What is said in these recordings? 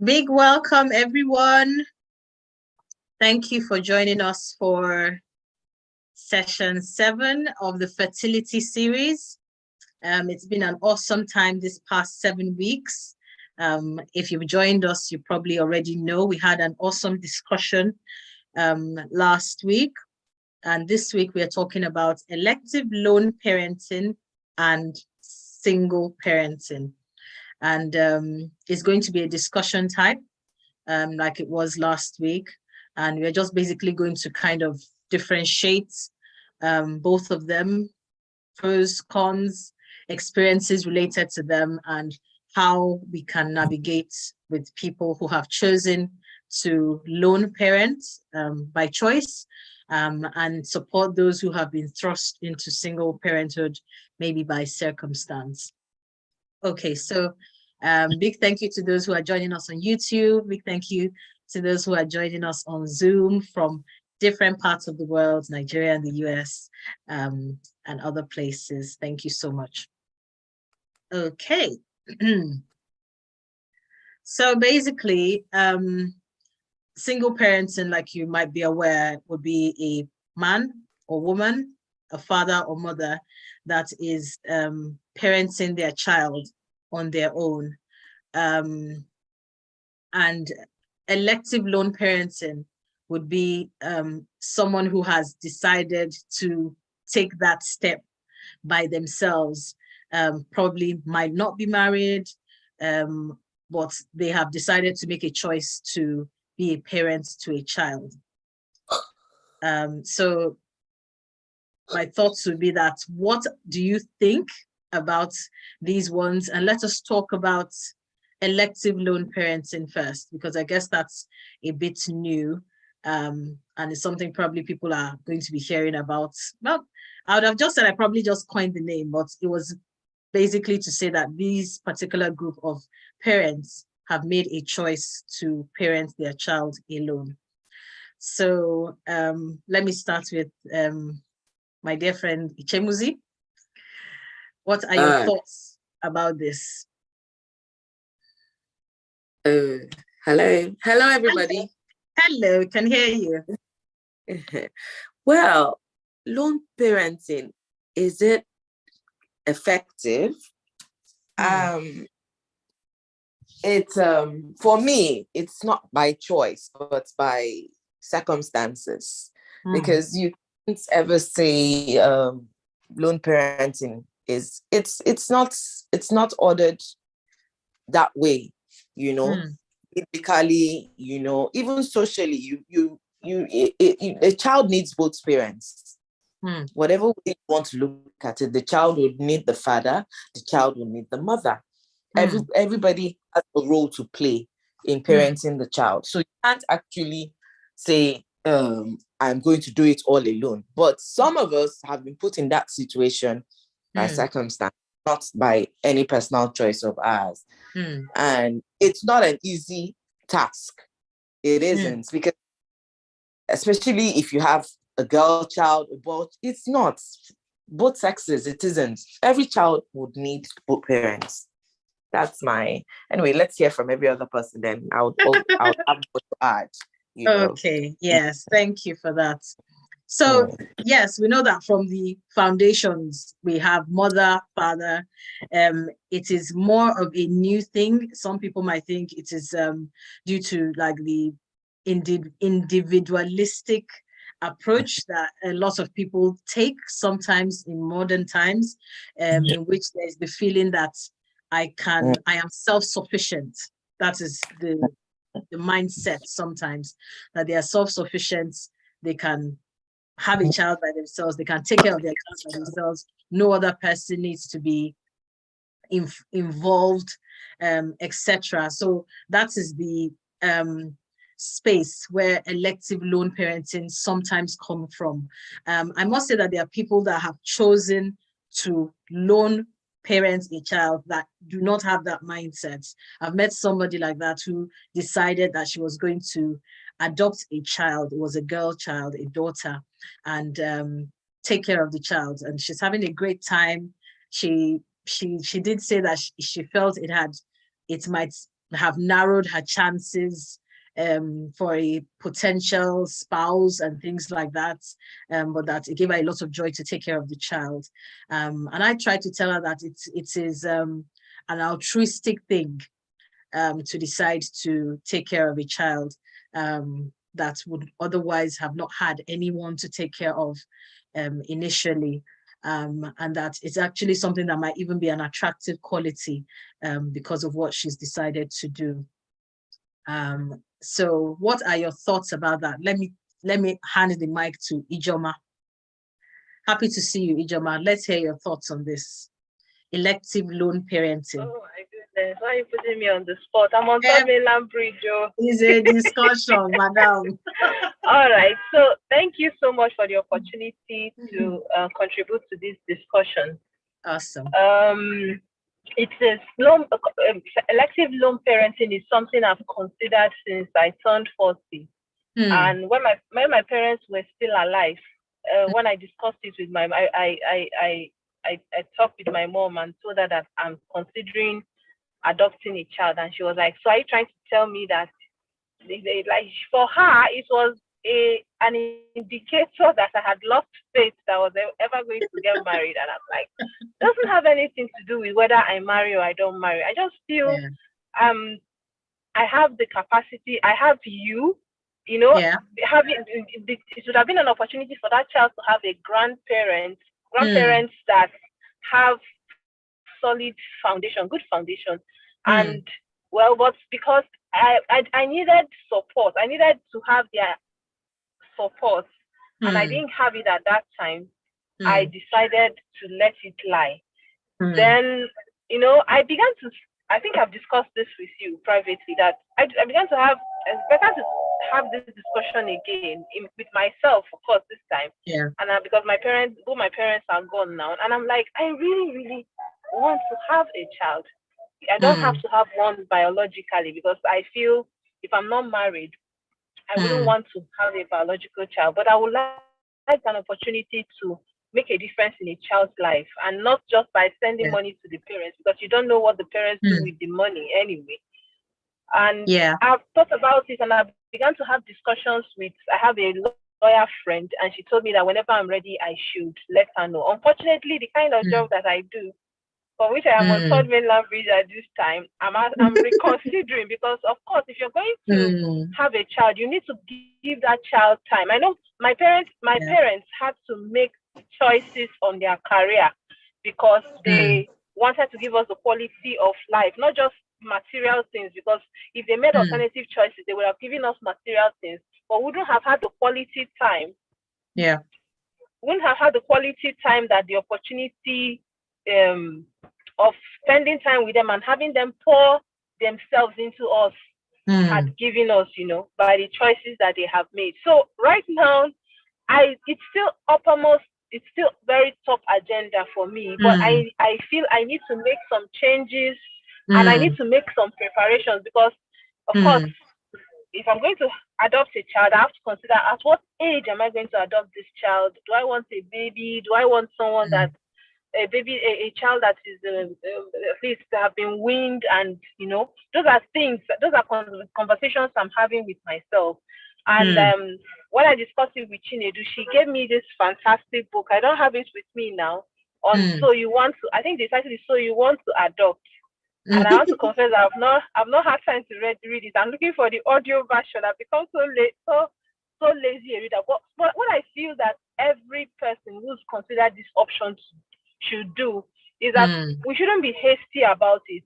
Big welcome, everyone. Thank you for joining us for session 7 of the fertility series. It's been an awesome time this past 7 weeks. If you've joined us, you probably already know we had an awesome discussion last week. And this week we are talking about elective lone parenting and single parenting. And it's going to be a discussion type like it was last week. And we're just basically going to kind of differentiate both of them, pros, cons, experiences related to them, and how we can navigate with people who have chosen to lone parent by choice, and support those who have been thrust into single parenthood, maybe by circumstance. Okay, so big thank you to those who are joining us on YouTube. Big thank you to those who are joining us on Zoom from different parts of the world, Nigeria and the US, and other places. Thank you so much. Okay. So basically, single parenting, like you might be aware, would be a man or woman, a father or mother that is parenting their child on their own. And elective lone parenting would be someone who has decided to take that step by themselves, probably might not be married, but they have decided to make a choice to be a parent to a child. So my thoughts would be that, what do you think about these ones? And let us talk about elective lone parenting first, because I guess that's a bit new, and it's something probably people are going to be hearing about. Well, I would have just said I probably just coined the name, but it was basically to say that these particular group of parents have made a choice to parent their child alone. So let me start with my dear friend Ichemuzi. What are your thoughts about this? Hello everybody. Hello, can hear you. Well, lone parenting, is it effective? It's for me, it's not by choice, but by circumstances. Because you can't ever say lone parenting is it's not ordered that way, you know. Typically, you know, even socially, a child needs both parents. Whatever way you want to look at it, the child would need the father, the child will need the mother. Everybody has a role to play in parenting the child. So you can't actually say, I'm going to do it all alone. But some of us have been put in that situation by circumstance, not by any personal choice of ours. And it's not an easy task. It isn't, because especially if you have a girl child, a boy, it's not. Both sexes, it isn't. Every child would need both parents. That's my... Anyway, let's hear from every other person then. I'll have more to add. You know? Okay, yes, thank you for that. So yes, we know that from the foundations, we have mother, father. It is more of a new thing. Some people might think it is due to like the individualistic approach that a lot of people take sometimes in modern times, in which there's the feeling that I am self-sufficient. That is the mindset sometimes, that they are self-sufficient, they can have a child by themselves, they can take care of their child by themselves, no other person needs to be involved, etc. So that is the space where elective lone parenting sometimes come from. I must say that there are people that have chosen to lone parent a child that do not have that mindset. I've met somebody like that who decided that she was going to adopt a child. It was a girl child, a daughter, and take care of the child. And she's having a great time. She did say that she felt it might have narrowed her chances for a potential spouse and things like that, but that it gave her a lot of joy to take care of the child. And I tried to tell her that it is an altruistic thing to decide to take care of a child that would otherwise have not had anyone to take care of initially. And that it's actually something that might even be an attractive quality because of what she's decided to do. So what are your thoughts about that? Let me hand the mic to Ijoma. Happy to see you, Ijoma. Let's hear your thoughts on this. Elective lone parenting. Oh my goodness, why are you putting me on the spot? I'm on third mainland bridge, Joe. It's a discussion, madam. All right, so thank you so much for the opportunity to contribute to this discussion. Awesome. It is elective lone parenting is something I've considered since I turned 40. And when my parents were still alive, when I discussed it with I talked with my mom and told her that I'm considering adopting a child, and she was like, "So are you trying to tell me that?" Like, for her, it was an indicator that I had lost faith that I was ever going to get married. And I'm like, it doesn't have anything to do with whether I marry or I don't marry. I just feel I have the capacity. I have you know, it would have been an opportunity for that child to have a grandparents that have solid foundation, good foundation. And well, but because I needed support, I needed to have their support, and I didn't have it at that time. I decided to let it lie. Then, you know, I think I've discussed this with you privately, that I began to have, it's better to have this discussion again with myself, of course, this time. And because both my parents are gone now, and I'm like, I really, really want to have a child. I don't have to have one biologically, because I feel if I'm not married, I wouldn't want to have a biological child, but I would like an opportunity to make a difference in a child's life, and not just by sending money to the parents, because you don't know what the parents do with the money anyway. And I've thought about it, and I began to have discussions I have a lawyer friend, and she told me that whenever I'm ready, I should let her know. Unfortunately, the kind of job that I do, for which I am on third mainland bridge at this time, I'm reconsidering, because of course, if you're going to have a child, you need to give that child time. I know my parents had to make choices on their career, because they wanted to give us the quality of life, not just material things, because if they made alternative choices, they would have given us material things, but we wouldn't have had the quality time. Wouldn't have had the quality time that the opportunity of spending time with them and having them pour themselves into us had given us, you know, by the choices that they have made. So right now, it's still uppermost, it's still very top agenda for me, but I feel I need to make some changes, and I need to make some preparations, because of course, if I'm going to adopt a child, I have to consider at what age am I going to adopt this child? Do I want a baby? Do I want someone that a child that is at least have been weaned? And you know, those are conversations I'm having with myself. And when I discussed it with Chinedu, she gave me this fantastic book. I don't have it with me now. So you want to? I think the title is "So You Want to Adopt." And I want to confess that I've not had time to read it. I'm looking for the audio version. I've become so lazy a reader. But what I feel that every person who's considered this option should do is that we shouldn't be hasty about it.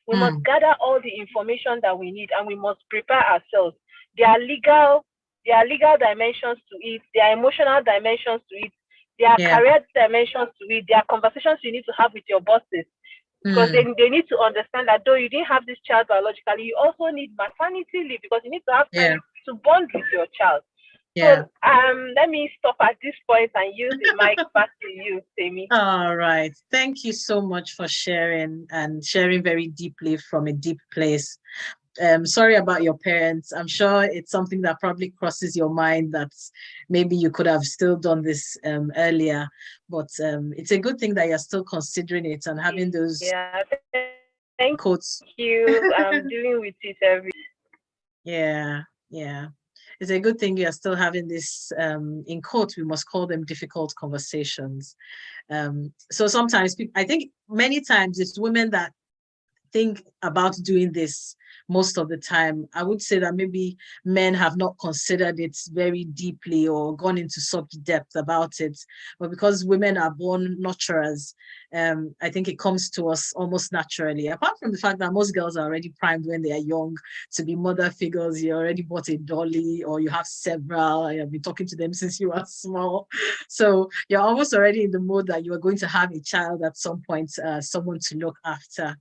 We must gather all the information that we need, and we must prepare ourselves. There are legal dimensions to it. There are emotional dimensions to it. There are career dimensions to it. There are conversations you need to have with your bosses. Because they need to understand that though you didn't have this child biologically, you also need maternity leave, because you need to have time to bond with your child. So let me stop at this point and use the mic back to you, Temi. All right. Thank you so much for sharing, and sharing very deeply from a deep place. Sorry about your parents. I'm sure it's something that probably crosses your mind that maybe you could have still done this earlier, but it's a good thing that you're still considering it and having those Thank quotes. you. I'm dealing with it every. Yeah, yeah. It's a good thing you are still having this, in quotes, we must call them difficult conversations. So sometimes I think many times it's women that think about doing this most of the time. I would say that maybe men have not considered it very deeply or gone into such depth about it. But because women are born nurturers, I think it comes to us almost naturally. Apart from the fact that most girls are already primed when they are young to be mother figures, you already bought a dolly or you have several, and you've been talking to them since you were small. So you're almost already in the mode that you are going to have a child at some point, someone to look after.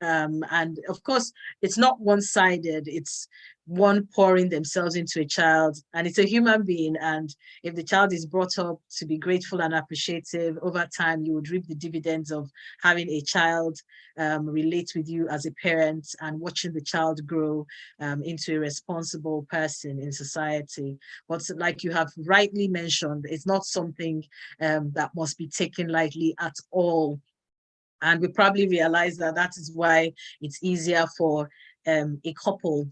And of course, it's not one-sided. It's one pouring themselves into a child, and it's a human being. And if the child is brought up to be grateful and appreciative, over time, you would reap the dividends of having a child relate with you as a parent and watching the child grow into a responsible person in society. But like you have rightly mentioned, it's not something that must be taken lightly at all. And we probably realize that that is why it's easier for a couple,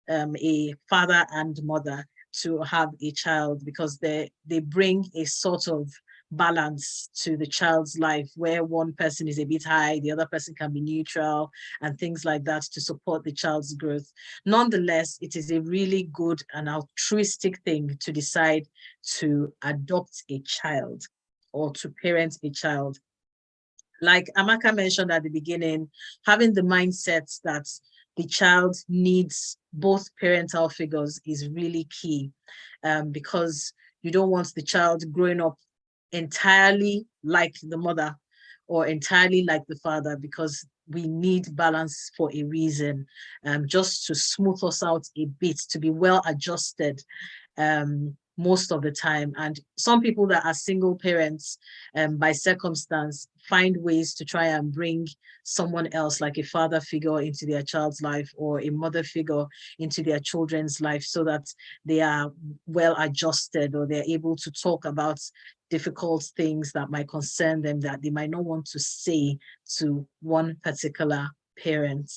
a father and mother, to have a child, because they bring a sort of balance to the child's life where one person is a bit high, the other person can be neutral, and things like that to support the child's growth. Nonetheless, it is a really good and altruistic thing to decide to adopt a child or to parent a child. Like Amaka mentioned at the beginning, having the mindset that the child needs both parental figures is really key, because you don't want the child growing up entirely like the mother or entirely like the father, because we need balance for a reason, just to smooth us out a bit, to be well adjusted most of the time. And some people that are single parents by circumstance find ways to try and bring someone else, like a father figure, into their child's life, or a mother figure into their children's life, so that they are well adjusted, or they're able to talk about difficult things that might concern them that they might not want to say to one particular parent.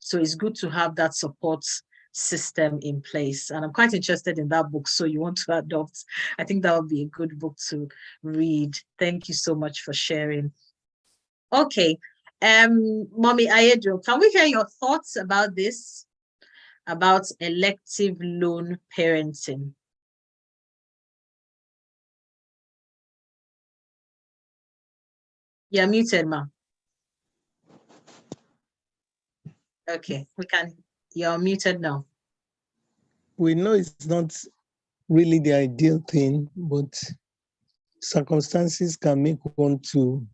So it's good to have that support system in place. And I'm quite interested in that book, So You Want to Adopt. I think that would be a good book to read. Thank you so much for sharing. Okay, Mommy Ayedo, can we hear your thoughts about this, about elective lone parenting? You're muted, ma. Okay, you're muted now. We know it's not really the ideal thing, but circumstances can make one to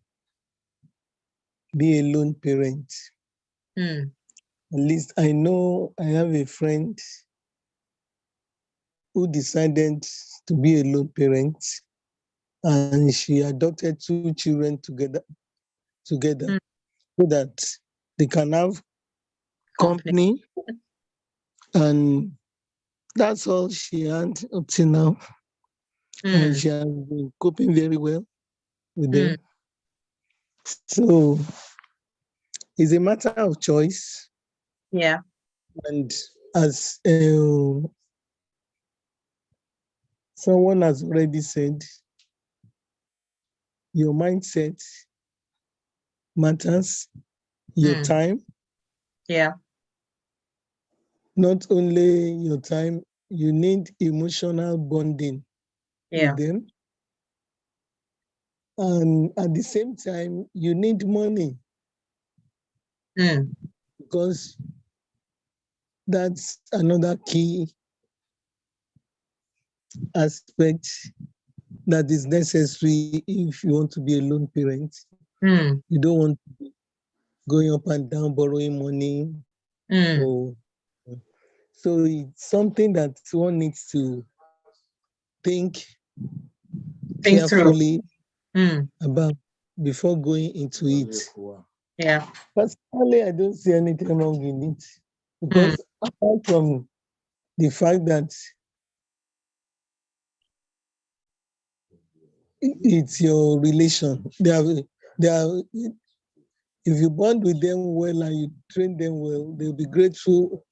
be a lone parent. At least I know I have a friend who decided to be a lone parent, and she adopted 2 children together so that they can have company. And that's all she had up to now. And she has been coping very well with them. So it's a matter of choice. Yeah. And as someone has already said, your mindset matters, your time. Yeah. Not only your time, you need emotional bonding with them. And at the same time, you need money. Because that's another key aspect that is necessary if you want to be a lone parent. You don't want to be going up and down, borrowing money. So it's something that one needs to think carefully about before going into it. Yeah. Personally, I don't see anything wrong in it, because apart from the fact that it's your relation, if you bond with them well and you train them well, they'll be grateful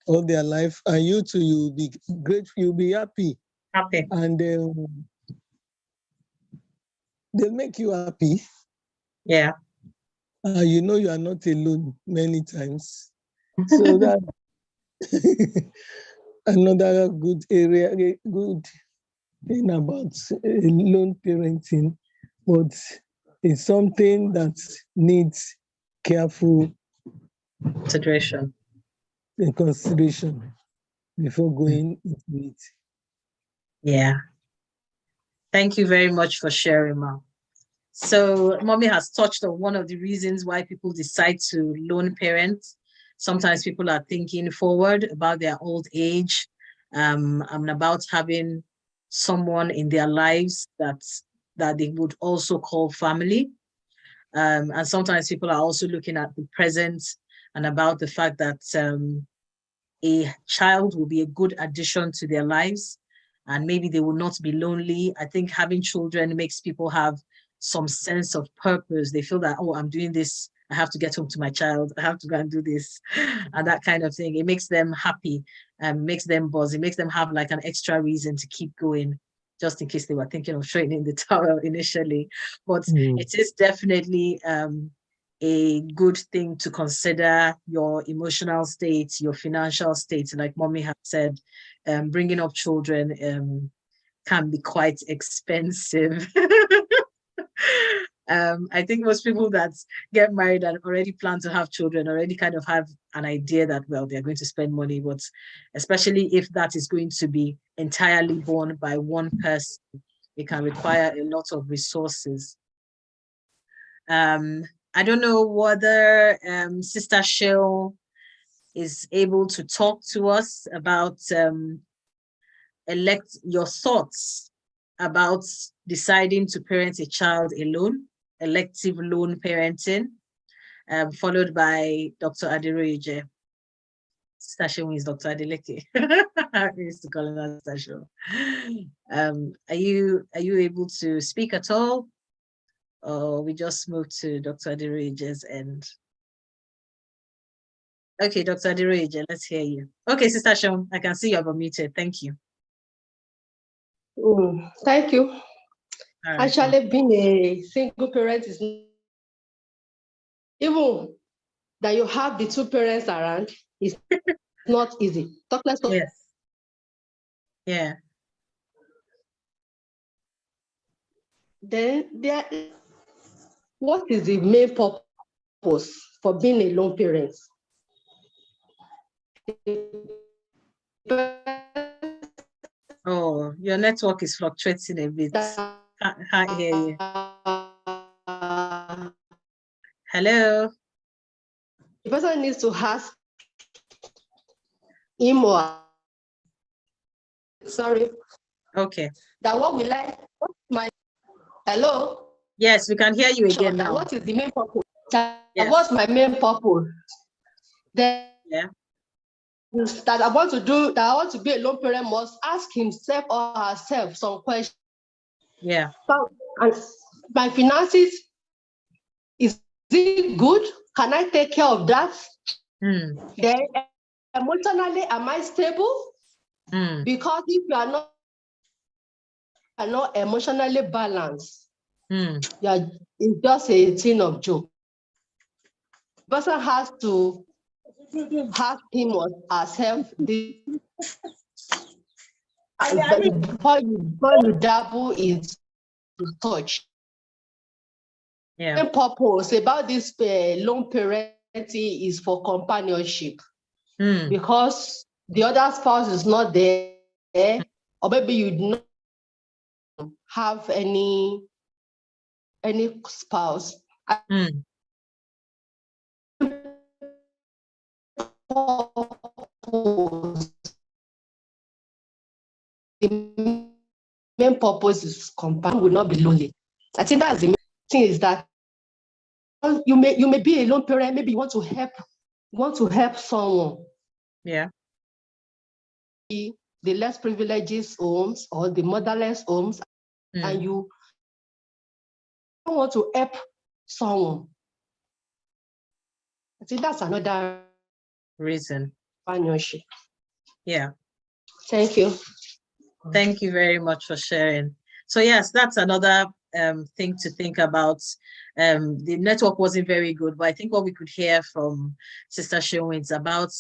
all their life, and you too, you'll be grateful, you'll be happy. Happy. And they'll make you happy. Yeah. You know you are not alone many times. So that another good area, good thing about lone parenting, but it's something that needs careful Consideration. consideration before going into it. Yeah. Thank you very much for sharing, Ma. So Mommy has touched on one of the reasons why people decide to lone parent. Sometimes people are thinking forward about their old age, and about having someone in their lives that they would also call family. And sometimes people are also looking at the present and about the fact that a child will be a good addition to their lives, and maybe they will not be lonely. I think having children makes people have some sense of purpose. They feel that, oh, I'm doing this, I have to get home to my child, I have to go and do this, and that kind of thing. It makes them happy, makes them buzz, it makes them have like an extra reason to keep going, just in case they were thinking of throwing in the towel initially. But it is definitely a good thing to consider your emotional state, your financial state. Like Mommy has said, bringing up children can be quite expensive. I think most people that get married and already plan to have children already kind of have an idea that, well, they're going to spend money, but especially if that is going to be entirely borne by one person, it can require a lot of resources. I don't know whether Sister Cheryl is able to talk to us about your thoughts about deciding to parent a child alone, elective lone parenting, followed by Dr. Adiroije. Sister Cheryl is Dr. Adeleke. I used to call her Sister Cheryl. Are you able to speak at all? Or we just moved to Dr. Adiroije's end? Okay, Dr. Adiroije, let's hear you. Okay, Sister Cheryl, I can see you are unmuted. Thank you. Thank you. Right, actually, being a single parent is even that you have the two parents around is not easy. Talk less. Yes. Yeah. Then what is the main purpose for being a lone parent? Oh, your network is fluctuating a bit. Can't hear you. Hello. The person needs to ask him or sorry. Okay. That what will I? My hello. Yes, we can hear you again now. What is the main purpose? Yes. What's my main purpose? Then Yeah. that I want to do, that I want to be a lone parent must ask himself or herself some questions. Yeah. And my finances, is it good? Can I take care of that? Then emotionally, am I stable? Because if you are not emotionally balanced, it's just a thing of joke. The person has to have him or herself before you dabble into touch. Yeah. The purpose about this lone parenting is for companionship, because the other spouse is not there, or maybe you do not have any spouse. The main purpose is companion will not be lonely. I think that's the main thing, is that you may be a lone parent, maybe you want to help someone. Yeah. The less privileged homes or the motherless homes, and you want to help someone. I think that's another reason. Companionship. Yeah. Thank you. Thank you very much for sharing. So yes, that's another thing to think about. The network wasn't very good, but I think what we could hear from Sister Sheon is about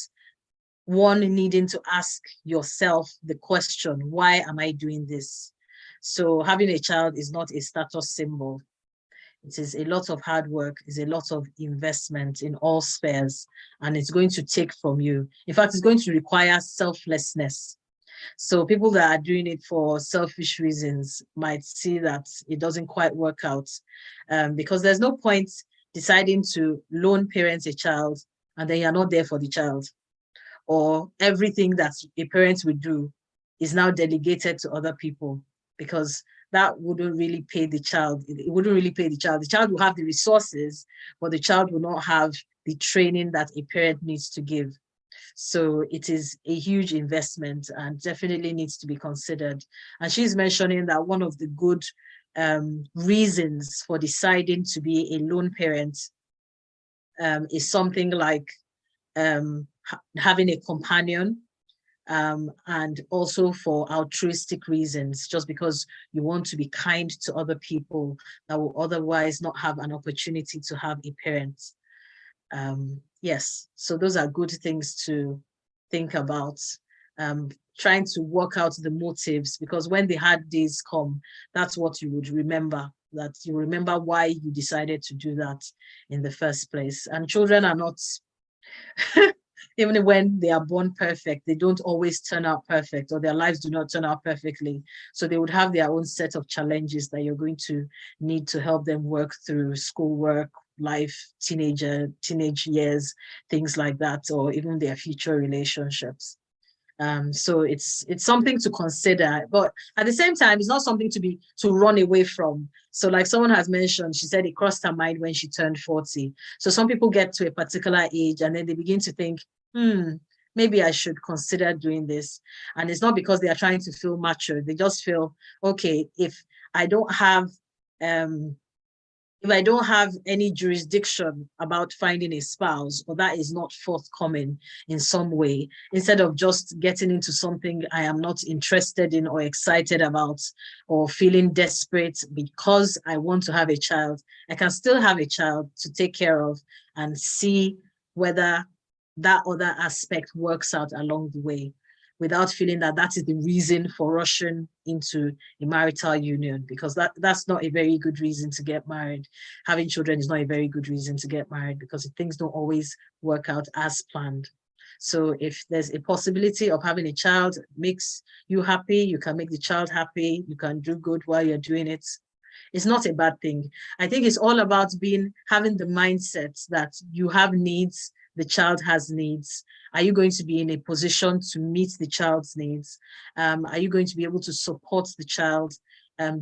one needing to ask yourself the question, why am I doing this? So having a child is not a status symbol. It is a lot of hard work, it's a lot of investment in all spheres, and it's going to take from you. In fact, it's going to require selflessness. So people that are doing it for selfish reasons might see that it doesn't quite work out, because there's no point deciding to lone parent a child and then you're not there for the child, or everything that a parent would do is now delegated to other people, because that wouldn't really pay the child. It wouldn't really pay the child. The child will have the resources, but the child will not have the training that a parent needs to give. So it is a huge investment and definitely needs to be considered. And she's mentioning that one of the good reasons for deciding to be a lone parent is something like having a companion, and also for altruistic reasons, just because you want to be kind to other people that will otherwise not have an opportunity to have a parent. Yes, so those are good things to think about. Trying to work out the motives, because when the hard days come, that's what you would remember, that you remember why you decided to do that in the first place. And children are not, even when they are born perfect, they don't always turn out perfect, or their lives do not turn out perfectly. So they would have their own set of challenges that you're going to need to help them work through: schoolwork, life, teenage years, things like that, or even their future relationships. So it's something to consider, but at the same time, it's not something to run away from. So like someone has mentioned, she said it crossed her mind when she turned 40. So some people get to a particular age and then they begin to think, maybe I should consider doing this. And it's not because they are trying to feel mature. They just feel, okay, if I don't have any jurisdiction about finding a spouse, or that is not forthcoming in some way, instead of just getting into something I am not interested in or excited about, or feeling desperate because I want to have a child, I can still have a child to take care of and see whether that other aspect works out along the way, without feeling that that is the reason for rushing into a marital union, because that's not a very good reason to get married. Having children is not a very good reason to get married, because things don't always work out as planned. So if there's a possibility of having a child makes you happy, you can make the child happy, you can do good while you're doing it, it's not a bad thing. I think it's all about having the mindset that you have needs, the child has needs. Are you going to be in a position to meet the child's needs? Are you going to be able to support the child?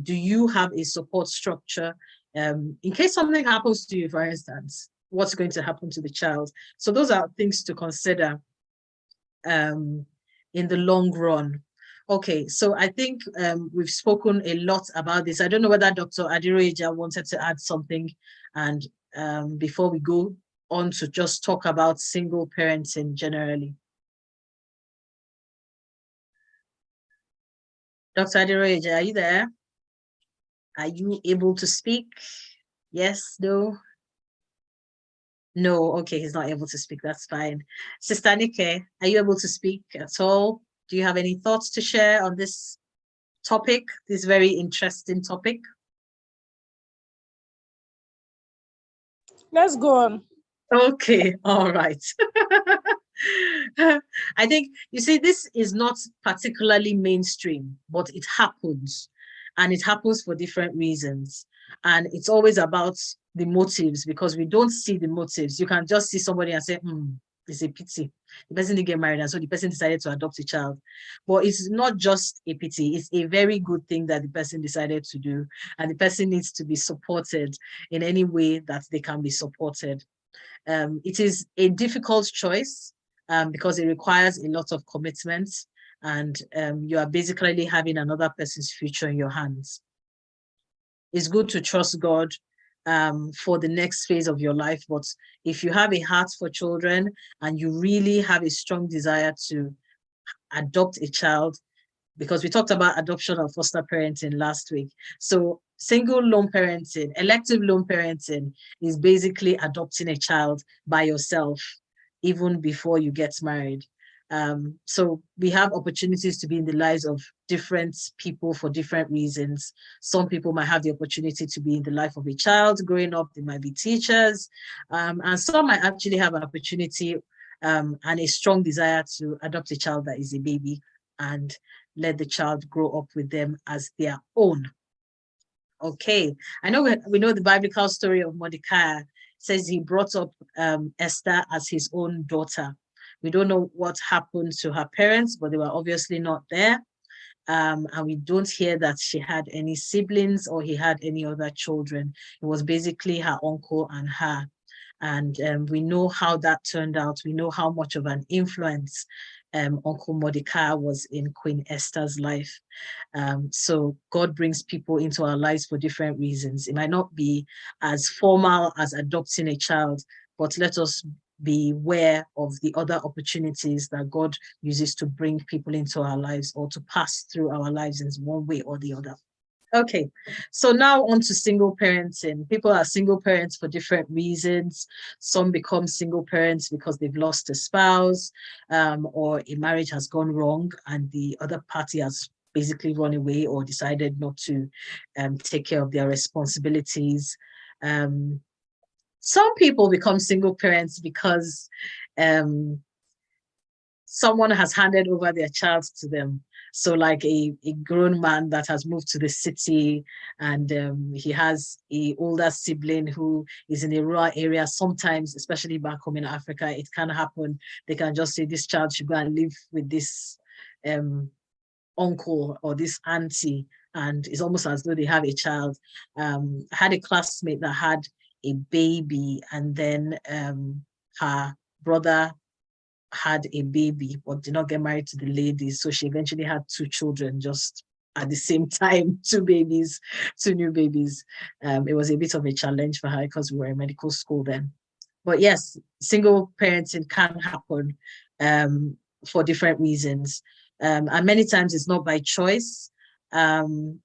Do you have a support structure? In case something happens to you, for instance, what's going to happen to the child? So those are things to consider in the long run. Okay, so I think we've spoken a lot about this. I don't know whether Dr. Adiroeja wanted to add something, and before we go on to just talk about single parenting generally. Dr. Adiroeja, are you there? Are you able to speak? Yes, no? No, okay, he's not able to speak, that's fine. Sister Nike, are you able to speak at all? Do you have any thoughts to share on this topic, this very interesting topic? Let's go on. Okay, all right. I think, you see, this is not particularly mainstream, but it happens. And it happens for different reasons. And it's always about the motives, because we don't see the motives. You can just see somebody and say, it's a pity. The person didn't get married, and so the person decided to adopt a child. But it's not just a pity. It's a very good thing that the person decided to do. And the person needs to be supported in any way that they can be supported. It is a difficult choice because it requires a lot of commitment, and you are basically having another person's future in your hands. It's good to trust God for the next phase of your life. But if you have a heart for children and you really have a strong desire to adopt a child, because we talked about adoption or foster parenting last week. So single lone parenting, elective lone parenting is basically adopting a child by yourself, even before you get married. So we have opportunities to be in the lives of different people for different reasons. Some people might have the opportunity to be in the life of a child growing up. They might be teachers, and some might actually have an opportunity and a strong desire to adopt a child that is a baby and let the child grow up with them as their own. Okay, I know we know the biblical story of Mordecai. It says he brought up Esther as his own daughter. We don't know what happened to her parents, but they were obviously not there. And we don't hear that she had any siblings or he had any other children. It was basically her uncle and her. And we know how that turned out. We know how much of an influence Uncle Mordecai was in Queen Esther's life. So God brings people into our lives for different reasons. It might not be as formal as adopting a child, but let us be aware of the other opportunities that God uses to bring people into our lives or to pass through our lives in one way or the other. Okay, so now on to single parenting. People are single parents for different reasons. Some become single parents because they've lost a spouse, or a marriage has gone wrong and the other party has basically run away or decided not to take care of their responsibilities. Some people become single parents because someone has handed over their child to them. So like a grown man that has moved to the city and he has an older sibling who is in a rural area. Sometimes, especially back home in Africa, it can happen. They can just say this child should go and live with this uncle or this auntie, and it's almost as though they have a child. I had a classmate that had a baby, and then her brother had a baby but did not get married to the lady, so she eventually had 2 children just at the same time, 2 babies, 2 new babies. It was a bit of a challenge for her because we were in medical school then. But yes, single parenting can happen for different reasons, and many times it's not by choice, and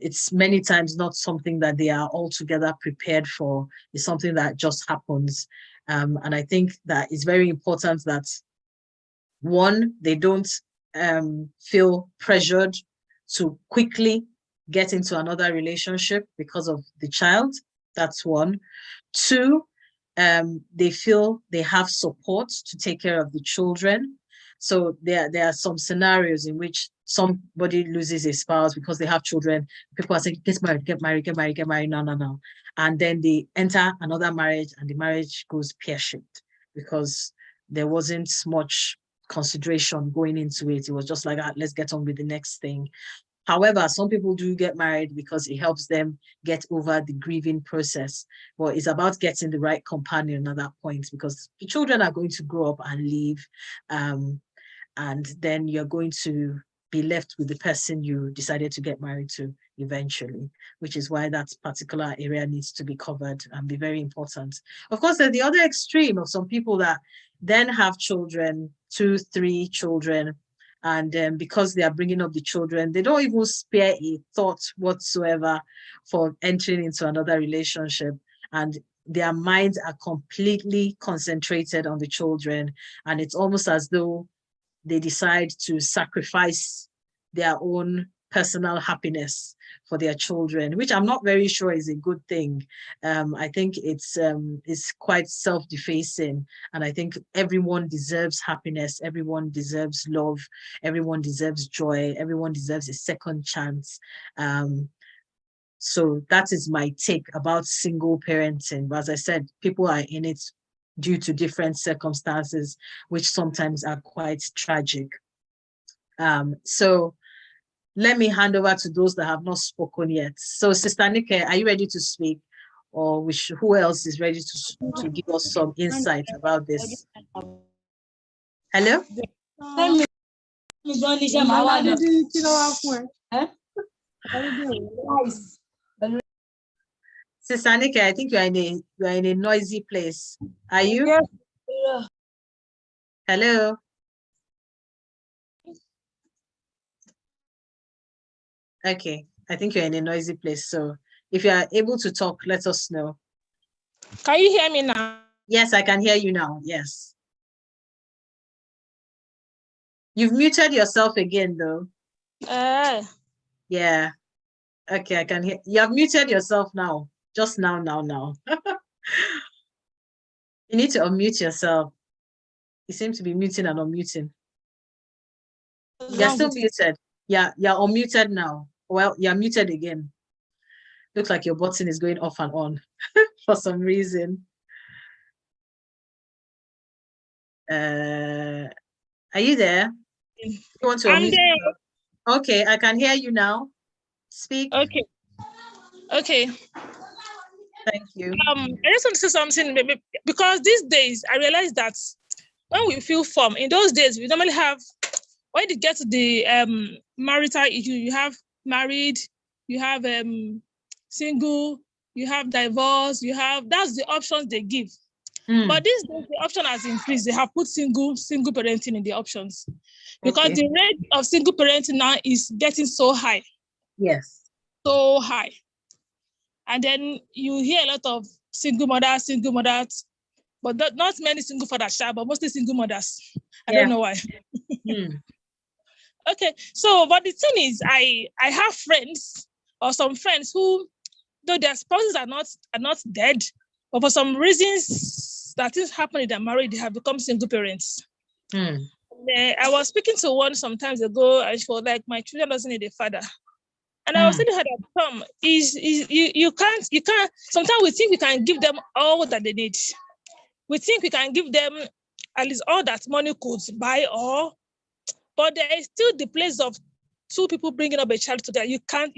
it's many times not something that they are altogether prepared for. It's something that just happens. And I think that it's very important that, one, they don't feel pressured to quickly get into another relationship because of the child. That's one. 2, they feel they have support to take care of the children. So there are some scenarios in which somebody loses a spouse because they have children. People are saying, get married, get married, get married, get married. No. And then they enter another marriage and the marriage goes pear-shaped because there wasn't much consideration going into it. It was just like, let's get on with the next thing. However, some people do get married because it helps them get over the grieving process. But it's about getting the right companion at that point, because the children are going to grow up and leave. And then you're going to be left with the person you decided to get married to eventually, which is why that particular area needs to be covered and be very important. Of course, there's the other extreme of some people that then have children, 2, 3 children, and because they are bringing up the children, they don't even spare a thought whatsoever for entering into another relationship, and their minds are completely concentrated on the children, and it's almost as though they decide to sacrifice their own personal happiness for their children, which I'm not very sure is a good thing. I think it's quite self-defacing, and I think everyone deserves happiness, everyone deserves love, everyone deserves joy, everyone deserves a second chance. So that is my take about single parenting. But as I said, people are in it due to different circumstances, which sometimes are quite tragic. So let me hand over to those that have not spoken yet. So Sister Nike, are you ready to speak? Or who else is ready to give us some insight about this? Hello? Sister Annika, I think you are in a noisy place. Are you? Yes. Yeah. Hello. Okay, I think you're in a noisy place. So if you are able to talk, let us know. Can you hear me now? Yes, I can hear you now. Yes. You've muted yourself again, though. Yeah. Okay, I can hear. You have muted yourself now. Just now. You need to unmute yourself. You seem to be muting and unmuting. You're still muted. Yeah, you're unmuted now. Well, you're muted again. Looks like your button is going off and on for some reason. Are you there? You want to I'm unmute there. yourself? Okay, I can hear you now. Speak. Okay. Thank you. I just want to say something because these days I realize that when we fill form, in those days we normally have, when you get to the marital issue, you have married, you have single, you have divorce, that's the options they give. But these days the option has increased. They have put single parenting in the options because the rate of single parenting now is getting so high. Yes. So high. And then you hear a lot of single mothers, but not many single fathers, but mostly single mothers. I don't know why. Okay, so but the thing is, I have friends or some friends who, though their spouses are not dead, but for some reasons that things happen in their marriage, they have become single parents. I was speaking to one some times ago, and she was like, "My children doesn't need a father." And I was telling her that you can't. Sometimes we think we can give them all that they need. We think we can give them at least all that money could buy, but there is still the place of two people bringing up a child together. You can't.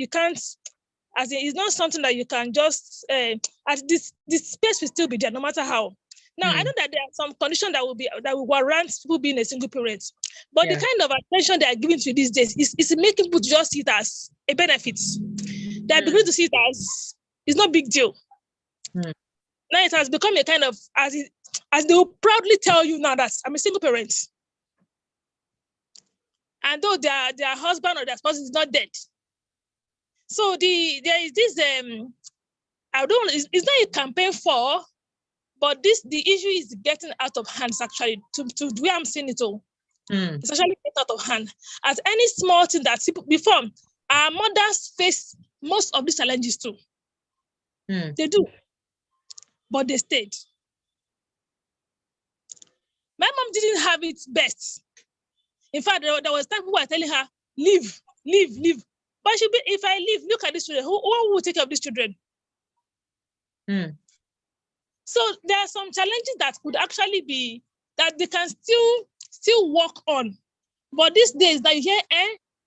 As in, it's not something that you can just. This space will still be there, no matter how. Now I know that there are some conditions that will warrant people being a single parent, but the kind of attention they are giving to these days is making people just see it as a benefit. They are beginning to see it as it's not a big deal. Now it has become a kind of as they will proudly tell you now that I'm a single parent, and though their husband or their spouse is not dead. So there is this it's not a campaign for. But the issue is getting out of hand, actually, to the way I'm seeing it all. It's actually getting out of hand. As any small thing that before, our mothers face most of these challenges too. They do. But they stayed. My mom didn't have it best. In fact, there was time people were telling her, leave. But if I leave, look at these children. Who will take care of these children? So there are some challenges that could actually be that they can still work on. But these days that you hear,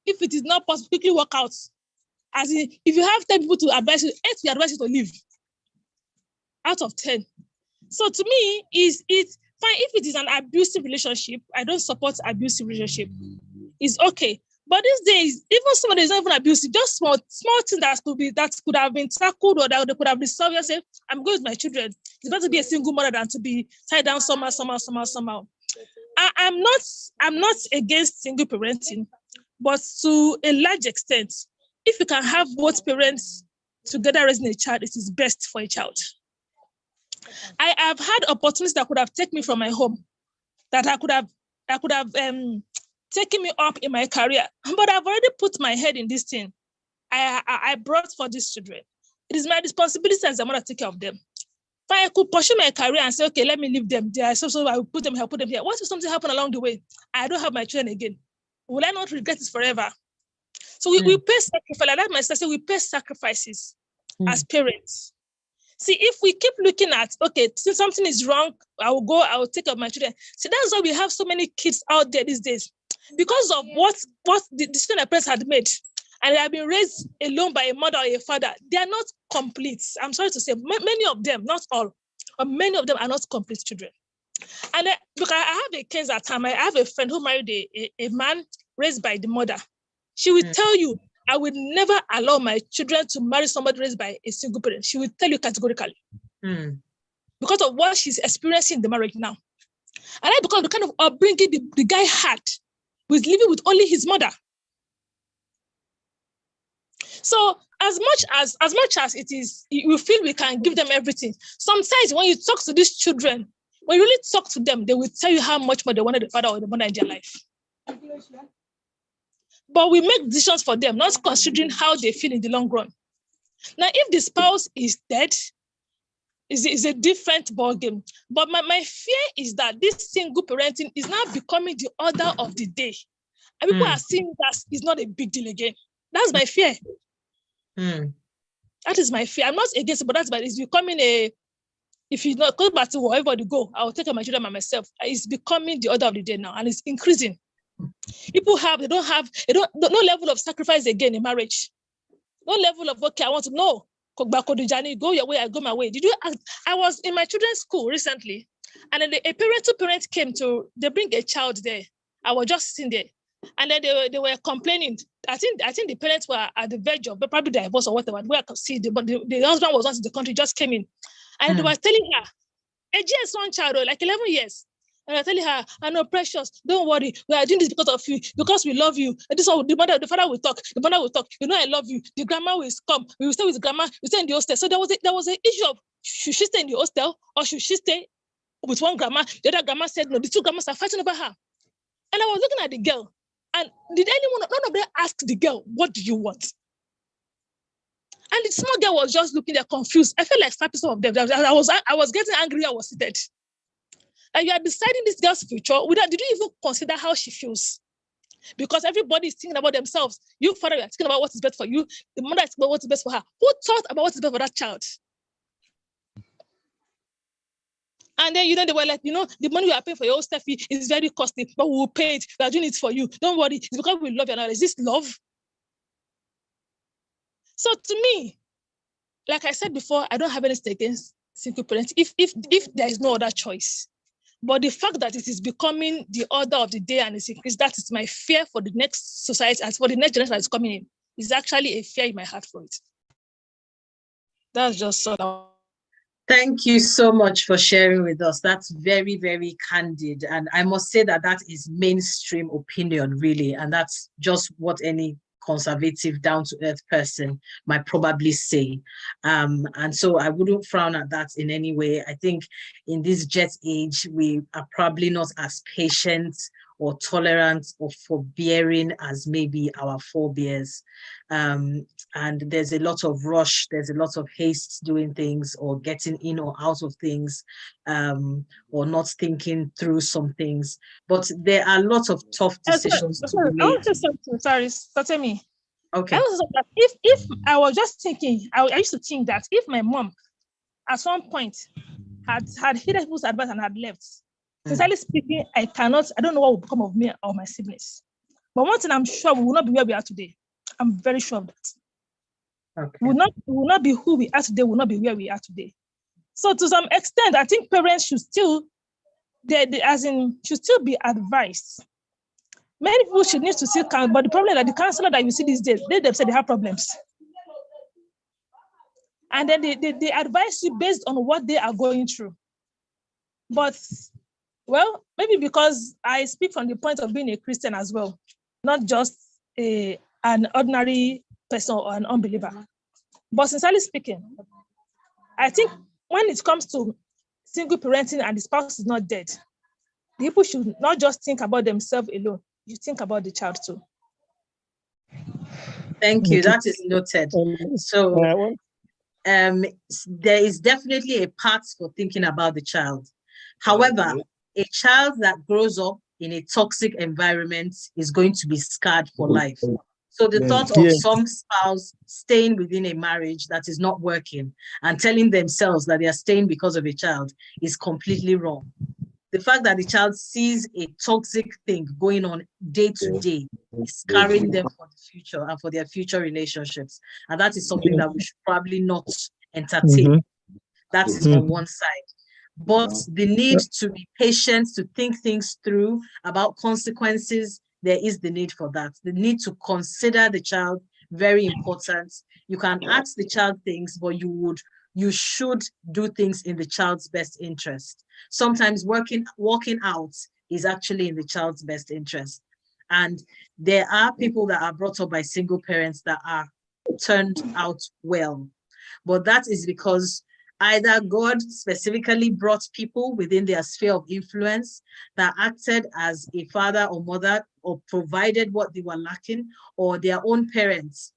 if it is not possible, quickly work out. As in, if you have 10 people to advise you, 8 will advise you to leave out of 10. So to me, it's fine if it is an abusive relationship. I don't support abusive relationship. It's okay. But these days, even somebody is not even abusive, just small things that could have been tackled or that they could have been solved. Say, I'm going with my children. It's better to be a single mother than to be tied down somehow. I'm not against single parenting, but to a large extent, if you can have both parents together raising a child, it is best for a child. I have had opportunities that could have taken me from my home, that I could have taken me up in my career, but I've already put my head in this thing. I brought for these children. It is my responsibility as a mother to take care of them. If I could pursue my career and say, okay, let me leave them there, so I will put them here. What if something happened along the way? I don't have my children again. Will I not regret it forever? So we pay sacrifices. Like my sister said, we pay sacrifices as parents. See, if we keep looking at, okay, since something is wrong, I will take care of my children. See, that's why we have so many kids out there these days. Because of what the decision the parents had made, and they have been raised alone by a mother or a father, they are not complete. I'm sorry to say, many of them, not all, but many of them are not complete children. And because I have a case at time, I have a friend who married a man raised by the mother. She will tell you I would never allow my children to marry somebody raised by a single parent. She will tell you categorically. Because of what she's experiencing in the marriage now. And I because the kind of upbringing the guy had with living with only his mother. So as much as it is, we feel we can give them everything. Sometimes when you talk to these children, when you really talk to them, they will tell you how much more they wanted the father or the mother in their life. But we make decisions for them, not considering how they feel in the long run. Now, if the spouse is dead, is a different ballgame. But my fear is that this single parenting is now becoming the order of the day. And people are seeing that it's not a big deal again. That's my fear. That is my fear. I'm not against it, but it's becoming if you not go back to wherever you go, I'll take care of my children by myself. It's becoming the order of the day now, and it's increasing. People no level of sacrifice again in marriage. No level of, okay, I want to know. Go your way, I go my way. I was in my children's school recently, and then a parent came they bring a child there. I was just sitting there, and then they were complaining. I think the parents were at the verge of probably divorce or whatever. Where I could see the husband was not in the country, just came in, and they were telling her, a GS1 child, like 11 years. And I telling her, I know, precious, don't worry. We are doing this because of you, because we love you. And this is the father will talk, the mother will talk. You know, I love you. The grandma will come. We will stay with the grandma. We stay in the hostel. So there was an issue of should she stay in the hostel or should she stay with one grandma? The other grandma said no. The two grandmas are fighting over her. And I was looking at the girl. And none of them ask the girl, what do you want? And the small girl was just looking there confused. I felt like 5% of them. I was getting angry. I was seated. And you are deciding this girl's future without, did you even consider how she feels? Because everybody is thinking about themselves. You, father, you are thinking about what is best for you. The mother is thinking about what is best for her. Who thought about what is best for that child? And then, they were like, the money we are paying for your stuff is very costly, but we will pay it. We are doing it for you. Don't worry. It's because we love you. Now, is this love? So to me, like I said before, I don't have anything against single parents if there is no other choice. But the fact that it is becoming the order of the day and it's increased, that is my fear for the next society and for the next generation that is coming in. Is actually a fear in my heart for it. That's just so. Thank you so much for sharing with us. That's very, very candid. And I must say that is mainstream opinion, really. And that's just what any conservative, down-to-earth person might probably say. And so I wouldn't frown at that in any way. I think in this jet age, we are probably not as patient or tolerant or forbearing as maybe our forebears. And there's a lot of rush, there's a lot of haste doing things or getting in or out of things, or not thinking through some things. But there are lots of tough decisions to be made. I want to say something, sorry, start me. Okay. If I was just thinking, I used to think that if my mom at some point had heeded people's advice and had left, sincerely speaking, I don't know what will become of me or my siblings. But one thing I'm sure, we will not be where we are today. I'm very sure of that. Okay. We will not be who we are today, we will not be where we are today. So to some extent, I think parents should still, should still be advised. Many people should need to seek counsel, but the problem is that the counselor that you see these days, they themselves have problems. And then they advise you based on what they are going through. But, well, maybe because I speak from the point of being a Christian as well, not just an ordinary person or an unbeliever. But sincerely speaking, I think when it comes to single parenting and the spouse is not dead, people should not just think about themselves alone. You think about the child too. Thank you. That is noted. So there is definitely a part for thinking about the child. However, a child that grows up in a toxic environment is going to be scarred for life. So the thought of some spouse staying within a marriage that is not working and telling themselves that they are staying because of a child is completely wrong. The fact that the child sees a toxic thing going on day to day is scarring them for the future and for their future relationships. And that is something that we should probably not entertain. That is on one side. But the need to be patient, to think things through about consequences, there is the need for that. The need to consider the child very important. You can ask the child things, but you should do things in the child's best interest. Sometimes walking out is actually in the child's best interest. And there are people that are brought up by single parents that are turned out well. But that is because either God specifically brought people within their sphere of influence that acted as a father or mother or provided what they were lacking, or their own parents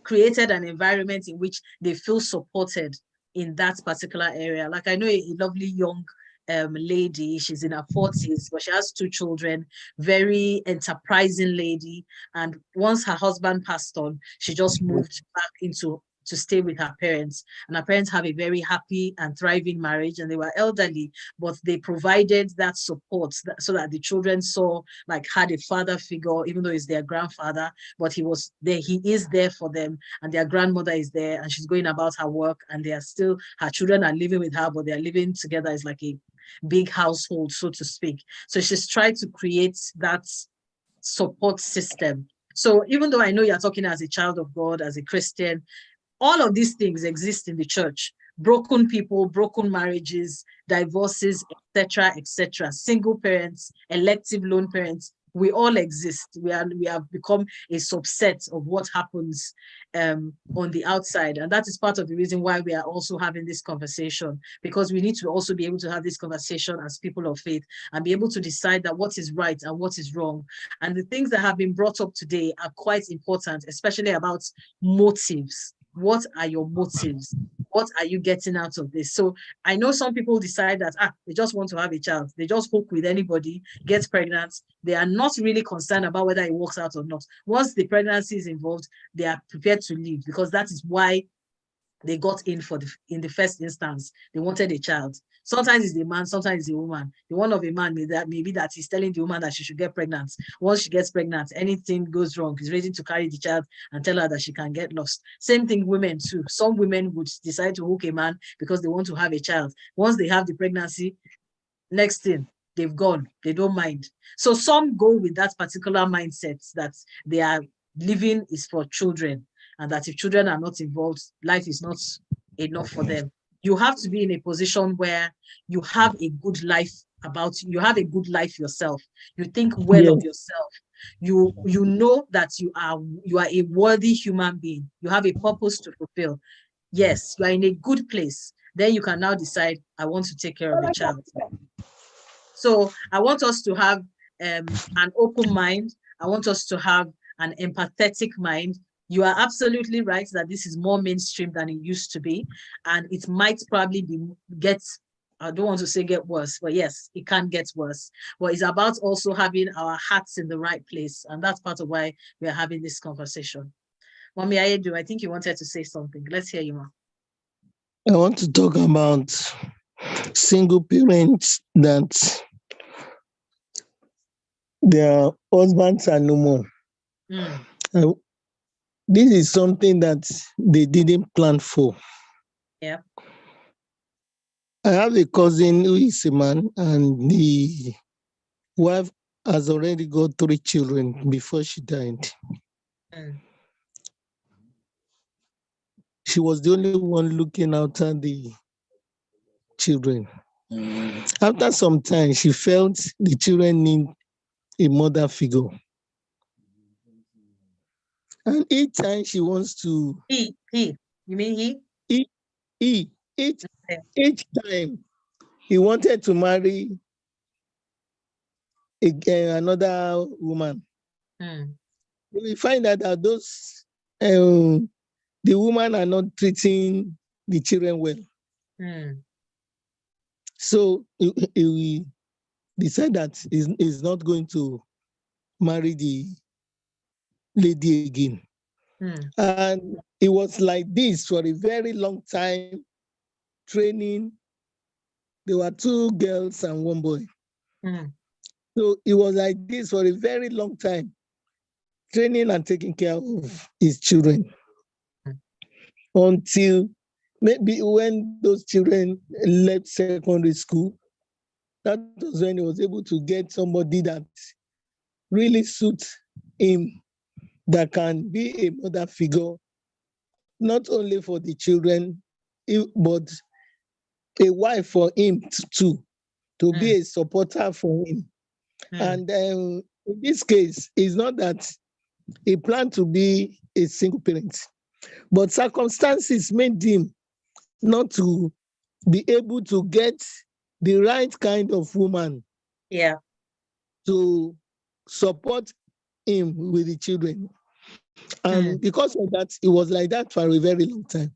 created an environment in which they feel supported in that particular area. Like I know a lovely young lady, she's in her 40s, but she has 2 children, very enterprising lady. And once her husband passed on, she just moved back to stay with her parents. And her parents have a very happy and thriving marriage, and they were elderly, but they provided that support so that the children had a father figure, even though it's their grandfather, but he was there, he is there for them, and their grandmother is there, and she's going about her work, and her children are living with her, but they're living together as like a big household, so to speak. So she's tried to create that support system. So even though I know you're talking as a child of God, as a Christian, all of these things exist in the church. Broken people, broken marriages, divorces, etc., single parents, elective lone parents, we all exist. We have become a subset of what happens on the outside. And that is part of the reason why we are also having this conversation, because we need to also be able to have this conversation as people of faith and be able to decide that what is right and what is wrong. And the things that have been brought up today are quite important, especially about motives. What are your motives? What are you getting out of this? So I know some people decide that they just want to have a child. They just hook with anybody, get pregnant. They are not really concerned about whether it works out or not. Once the pregnancy is involved, they are prepared to leave, because that is why they got in the first instance. They wanted a child. Sometimes it's the man, sometimes it's the woman. The one of a man maybe that he's telling the woman that she should get pregnant. Once she gets pregnant, anything goes wrong, he's ready to carry the child and tell her that she can get lost. Same thing women too. Some women would decide to hook a man because they want to have a child. Once they have the pregnancy, next thing, they've gone. They don't mind. So some go with that particular mindset that they are living is for children, and that if children are not involved, life is not enough for them. You have to be in a position where you have a good life you have a good life yourself. You think well of yourself. You know that you are a worthy human being. You have a purpose to fulfill. Yes, you are in a good place. Then you can now decide, I want to take care of a child. So I want us to have an open mind. I want us to have an empathetic mind. You are absolutely right that this is more mainstream than it used to be. And it might probably I don't want to say get worse, but yes, it can get worse. But it's about also having our hearts in the right place. And that's part of why we are having this conversation. Mommy Ayedu, I think you wanted to say something. Let's hear you, Ma. I want to talk about single parents that their husbands are no more. This is something that they didn't plan for. Yeah. I have a cousin who is a man, and the wife has already got 3 children before she died. She was the only one looking after the children. After some time, she felt the children need a mother figure. And each time she wants to... He? You mean he? Each time he wanted to marry another woman. We find out that the woman are not treating the children well. So he decided that he's not going to marry the lady again. And it was like this for a very long time, training. There were 2 girls and 1 boy. So it was like this for a very long time, training and taking care of his children. Until maybe when those children left secondary school, that was when he was able to get somebody that really suits him that can be a mother figure, not only for the children, but a wife for him too, to be a supporter for him. And in this case, it's not that he planned to be a single parent, but circumstances made him not to be able to get the right kind of woman to support him with the children. And because of that, it was like that for a very long time.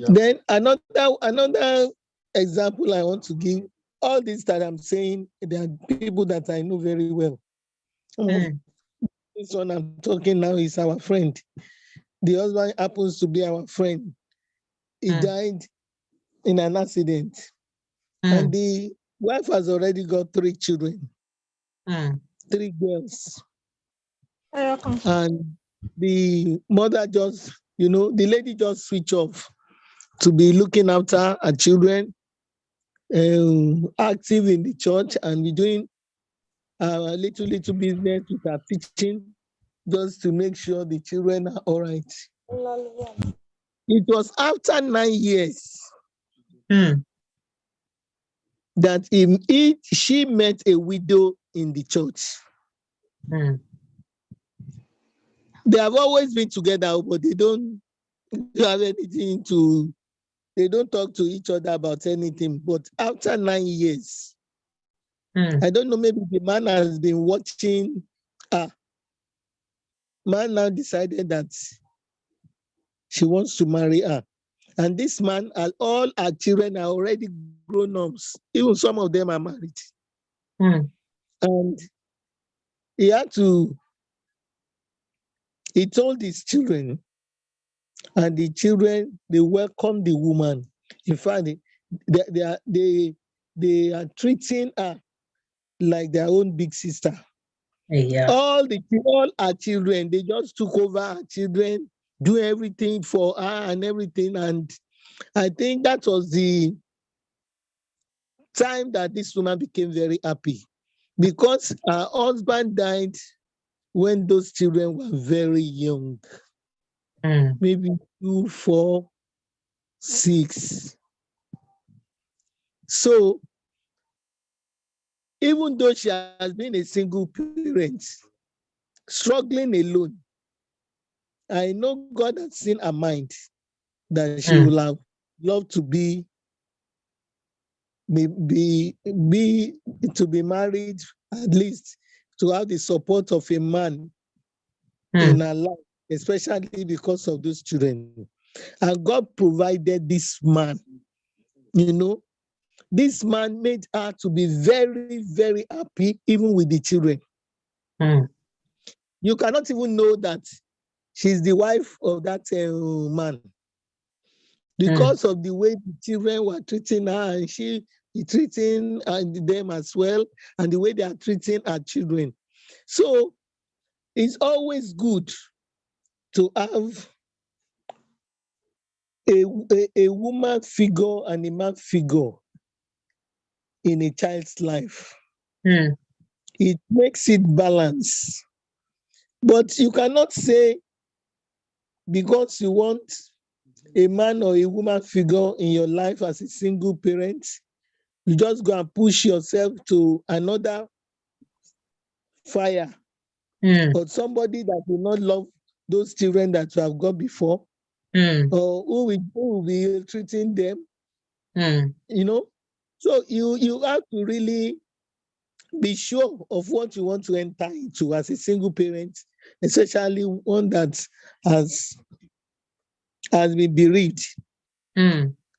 Then another example I want to give, all this that I'm saying, there are people that I know very well. This one I'm talking now is our friend. The husband happens to be our friend. He died in an accident. And the wife has already got 3 children, 3 girls. And the mother just, the lady just switched off to be looking after her children, active in the church, and be doing a little business with her teaching, just to make sure the children are all right. It was after 9 years that she met a widow in the church. They have always been together, but they don't have anything to, they don't talk to each other about anything. But after 9 years, I don't know, maybe the man has been watching her. Man now decided that she wants to marry her. And this man, all her children are already grown-ups. Even some of them are married. And he told his children, and the children, they welcomed the woman. In fact, they are treating her like their own big sister. All our children, they just took over our children, do everything for her and everything. And I think that was the time that this woman became very happy, because her husband died when those children were very young, maybe 2, 4, 6. So even though she has been a single parent, struggling alone, I know God has seen her mind that she will have loved to be married, at least to have the support of a man in her life, especially because of those children. And God provided this man. This man made her to be very, very happy, even with the children. You cannot even know that she's the wife of that man, because of the way the children were treating her, and she treating them as well, and the way they are treating her children. So it's always good to have a woman figure and a man figure in a child's life. It makes it balance. But you cannot say, because you want a man or a woman figure in your life as a single parent, you just go and push yourself to another fire, or somebody that will not love those children that you have got before, or who will be treating them, So you have to really be sure of what you want to enter into as a single parent, especially one that has been bereaved.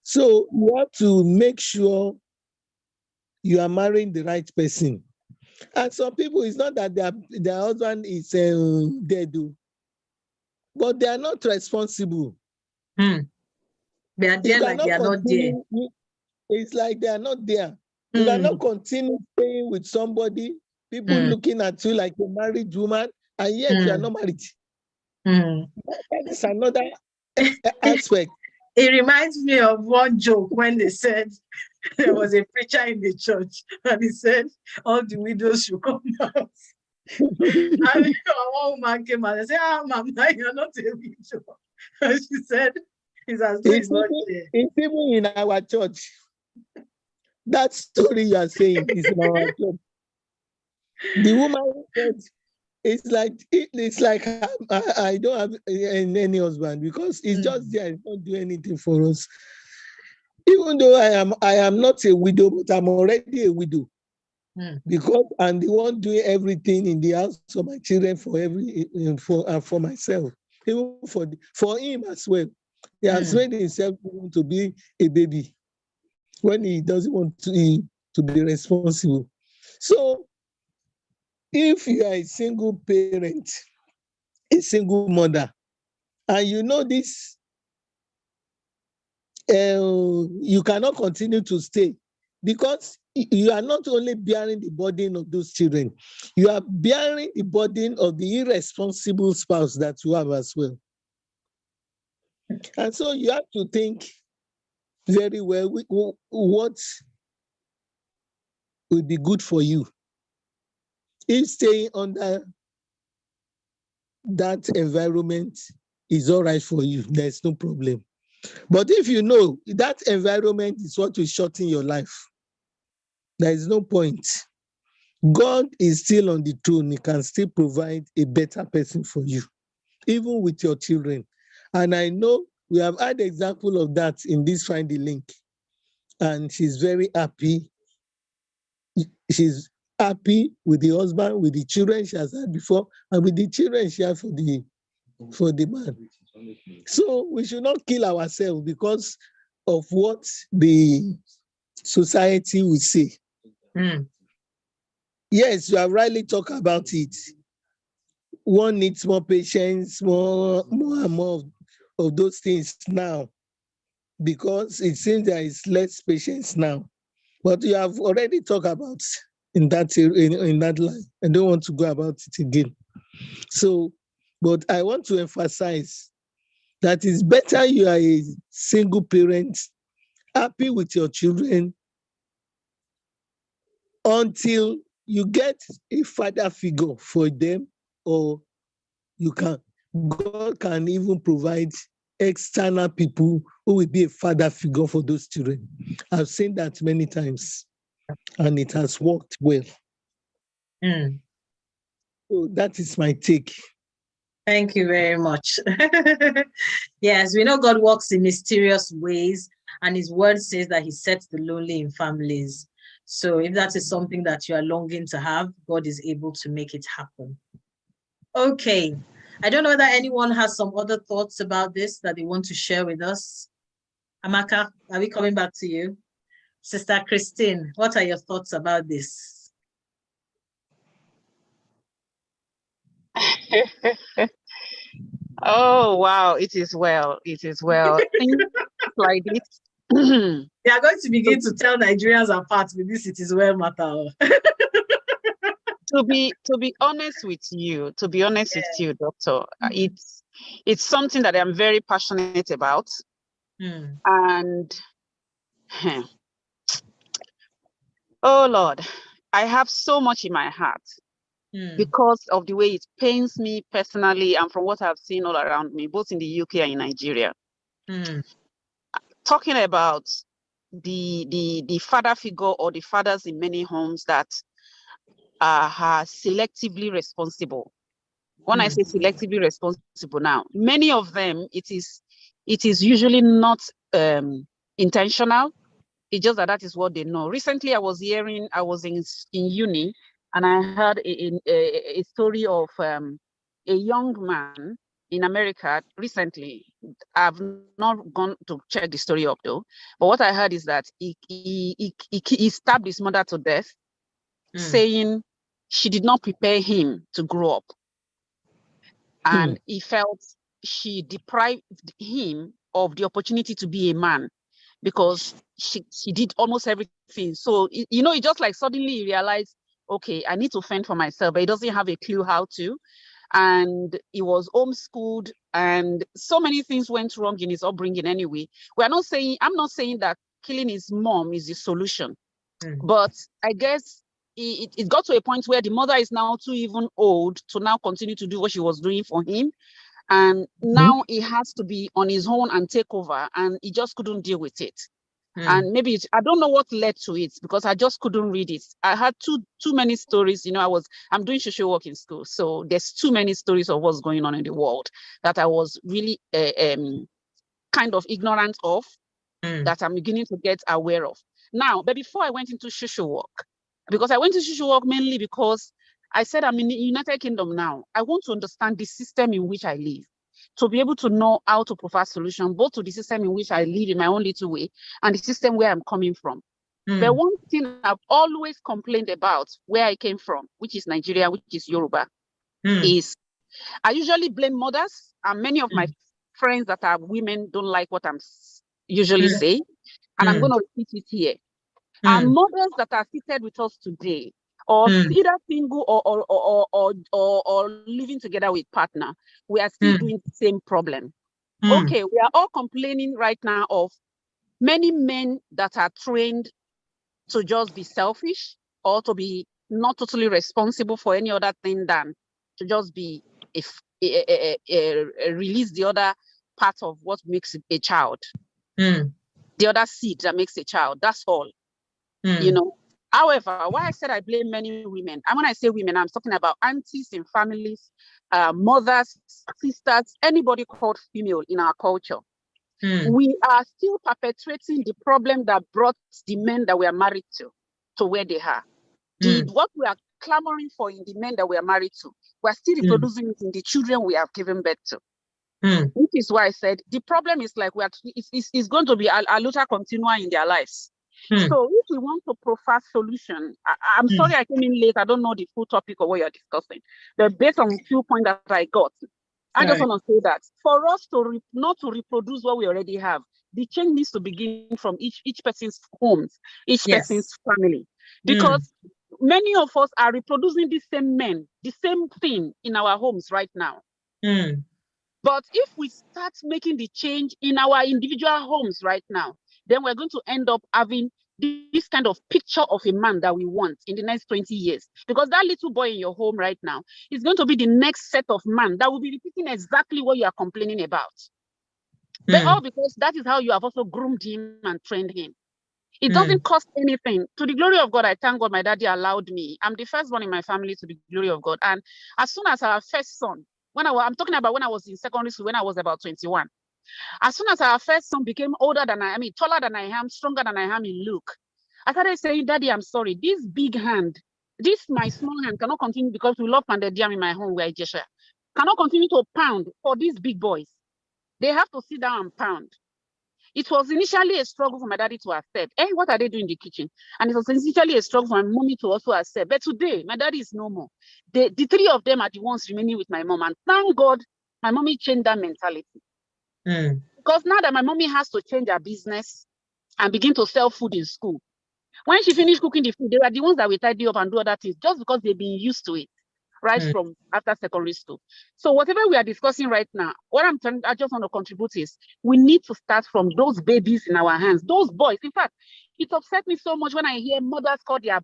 So you have to make sure you are marrying the right person. And some people, it's not that their husband is dead, but they are not responsible. They are there like they are not there. It's like they are not there. You cannot continue staying with somebody, people looking at you like a married woman, and yet you are not married. That is another aspect. It reminds me of one joke when they said there was a preacher in the church, and he said all the widows should come out. And one woman came and said, Mama, you're not a widow. And she said, it's as though it's not there. It's even in our church. That story you are saying is in our church. The woman said, it's like I don't have any husband because it's just there. It's not doing anything for us. Even though I am not a widow, but I'm already a widow. Because I'm the one doing everything in the house for my children, for myself, even for him as well. He has made himself to be a baby when he doesn't want to be responsible. So if you are a single parent, a single mother, and you know this, you cannot continue to stay because you are not only bearing the burden of those children, you are bearing the burden of the irresponsible spouse that you have as well. And so you have to think very well what will be good for you. If staying under that environment is all right for you, there's no problem. But if you know that environment is what will shorten your life, there is no point. God is still on the throne. He can still provide a better person for you, even with your children. And I know we have had example of that in this Find the Link. And she's very happy. She's happy with the husband, with the children she has had before, and with the children she has for the man. So we should not kill ourselves because of what the society will say. Yes, you have rightly talked about it. One needs more patience, more and more of those things now, because it seems there is less patience now. But you have already talked about in that line. I don't want to go about it again. So, but I want to emphasize that it's better you are a single parent, happy with your children, until you get a father figure for them, or God can even provide external people who will be a father figure for those children. I've seen that many times, and it has worked well. So that is my take. Thank you very much. Yes, we know God works in mysterious ways, and his word says that he sets the lonely in families. So if that is something that you are longing to have, God is able to make it happen. Okay. I don't know whether anyone has some other thoughts about this that they want to share with us. Amaka, are we coming back to you? Sister Christine, what are your thoughts about this? Oh, wow. It is well. It is well. Things like this. They are going to begin to tell Nigerians apart with this "it is well" matter. To be honest with you, Doctor, it's something that I'm very passionate about. And oh Lord, I have so much in my heart because of the way it pains me personally and from what I've seen all around me, both in the UK and in Nigeria. Talking about the father figure or the fathers in many homes that are selectively responsible. When I say selectively responsible now, many of them, it is usually not intentional. It's just that is what they know. Recently, I was in uni, and I heard a story of a young man in America recently. I've not gone to check the story up though, but what I heard is that he stabbed his mother to death, saying she did not prepare him to grow up. And he felt she deprived him of the opportunity to be a man because she did almost everything. So, he just like suddenly realized, okay, I need to fend for myself, but he doesn't have a clue how to. And he was homeschooled and so many things went wrong in his upbringing anyway. I'm not saying that killing his mom is the solution, but I guess it got to a point where the mother is now too even old to now continue to do what she was doing for him. And now he has to be on his own and take over, and he just couldn't deal with it. And maybe I don't know what led to it, because I just couldn't read it. I had too many stories. You know, I'm doing social work in school, so there's too many stories of what's going on in the world that I was really kind of ignorant of, that I'm beginning to get aware of now. But before I went into social work, because I went to social work mainly because I said I'm in the United Kingdom now. I want to understand the system in which I live, to be able to know how to provide solutions, both to the system in which I live in my own little way and the system where I'm coming from. But one thing I've always complained about where I came from, which is Nigeria, which is Yoruba, is I usually blame mothers, and many of my friends that are women don't like what I'm usually saying, and I'm going to repeat it here. And mothers that are seated with us today, or either single or living together with partner, we are still doing the same problem. Okay, we are all complaining right now of many men that are trained to just be selfish, or to be not totally responsible for any other thing than to just be release the other part of what makes a child, the other seed that makes a child. That's all. You know. However, why I said I blame many women, and when I say women, I'm talking about aunties in families, mothers, sisters, anybody called female in our culture. We are still perpetuating the problem that brought the men that we are married to where they are. What we are clamoring for in the men that we are married to, we're still reproducing it in the children we have given birth to. Which is why I said the problem is like it's going to be a luta continua in their lives. So if we want to provide solution, I'm sorry I came in late. I don't know the full topic of what you're discussing. But based on a few points that I got, I just want to say that for us to not to reproduce what we already have, the change needs to begin from each person's homes, each person's family. Because many of us are reproducing the same men, the same thing in our homes right now. But if we start making the change in our individual homes right now, then we're going to end up having this kind of picture of a man that we want in the next 20 years. Because that little boy in your home right now is going to be the next set of man that will be repeating exactly what you are complaining about. But all because that is how you have also groomed him and trained him. It doesn't cost anything. To the glory of God, I thank God my daddy allowed me. I'm the first one in my family, to the glory of God. And as soon as our first son, I'm talking about when I was in secondary school, when I was about 21. As soon as our first son became taller than I am, stronger than I am in look, I started saying, Daddy, I'm sorry. This big hand, my small hand cannot continue, because we love pounded yam in my home where I just cannot continue to pound for these big boys. They have to sit down and pound. It was initially a struggle for my daddy to accept. Hey, what are they doing in the kitchen? And it was initially a struggle for my mommy to also accept. But today, my daddy is no more. The three of them are the ones remaining with my mom. And thank God, my mommy changed that mentality. Because now that my mommy has to change her business and begin to sell food in school, when she finished cooking the food, they were the ones that will tidy up and do other things, just because they've been used to it, right from after secondary school. So whatever we are discussing right now, I just want to contribute is, we need to start from those babies in our hands, those boys. In fact, it upset me so much when I hear mothers call their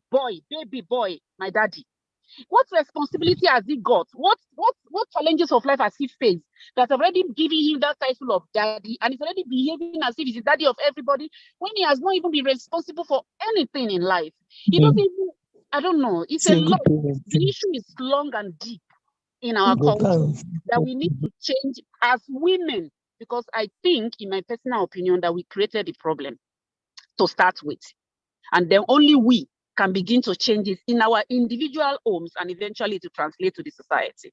baby boy, my daddy. What responsibility has he got? What challenges of life has he faced that already giving him that title of daddy, and he's already behaving as if he's the daddy of everybody when he has not even been responsible for anything in life? He doesn't even, I don't know. It's a lot. The issue is long and deep in our culture that we need to change as women, because I think, in my personal opinion, that we created the problem to start with, and then only we can begin to change it in our individual homes and eventually to translate to the society.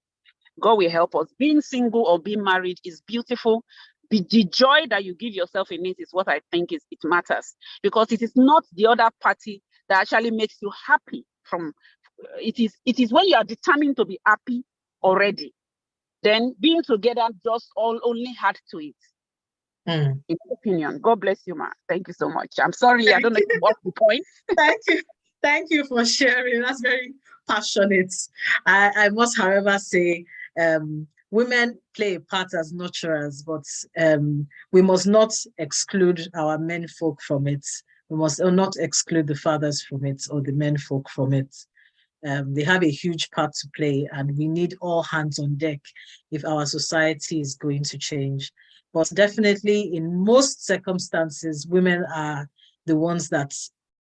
God will help us. Being single or being married is beautiful. The joy that you give yourself in it is what I think it matters, because it is not the other party that actually makes you happy. It is when you are determined to be happy already, then being together just only add to it. In my opinion. God bless you, ma. Thank you so much. I'm sorry, I don't know if I'm off the point. Thank you for sharing. That's very passionate. I must, however, say women play a part as nurturers, but we must not exclude our men folk from it. We must not exclude the fathers from it or the men folk from it. They have a huge part to play, and we need all hands on deck if our society is going to change. But definitely, in most circumstances, women are the ones that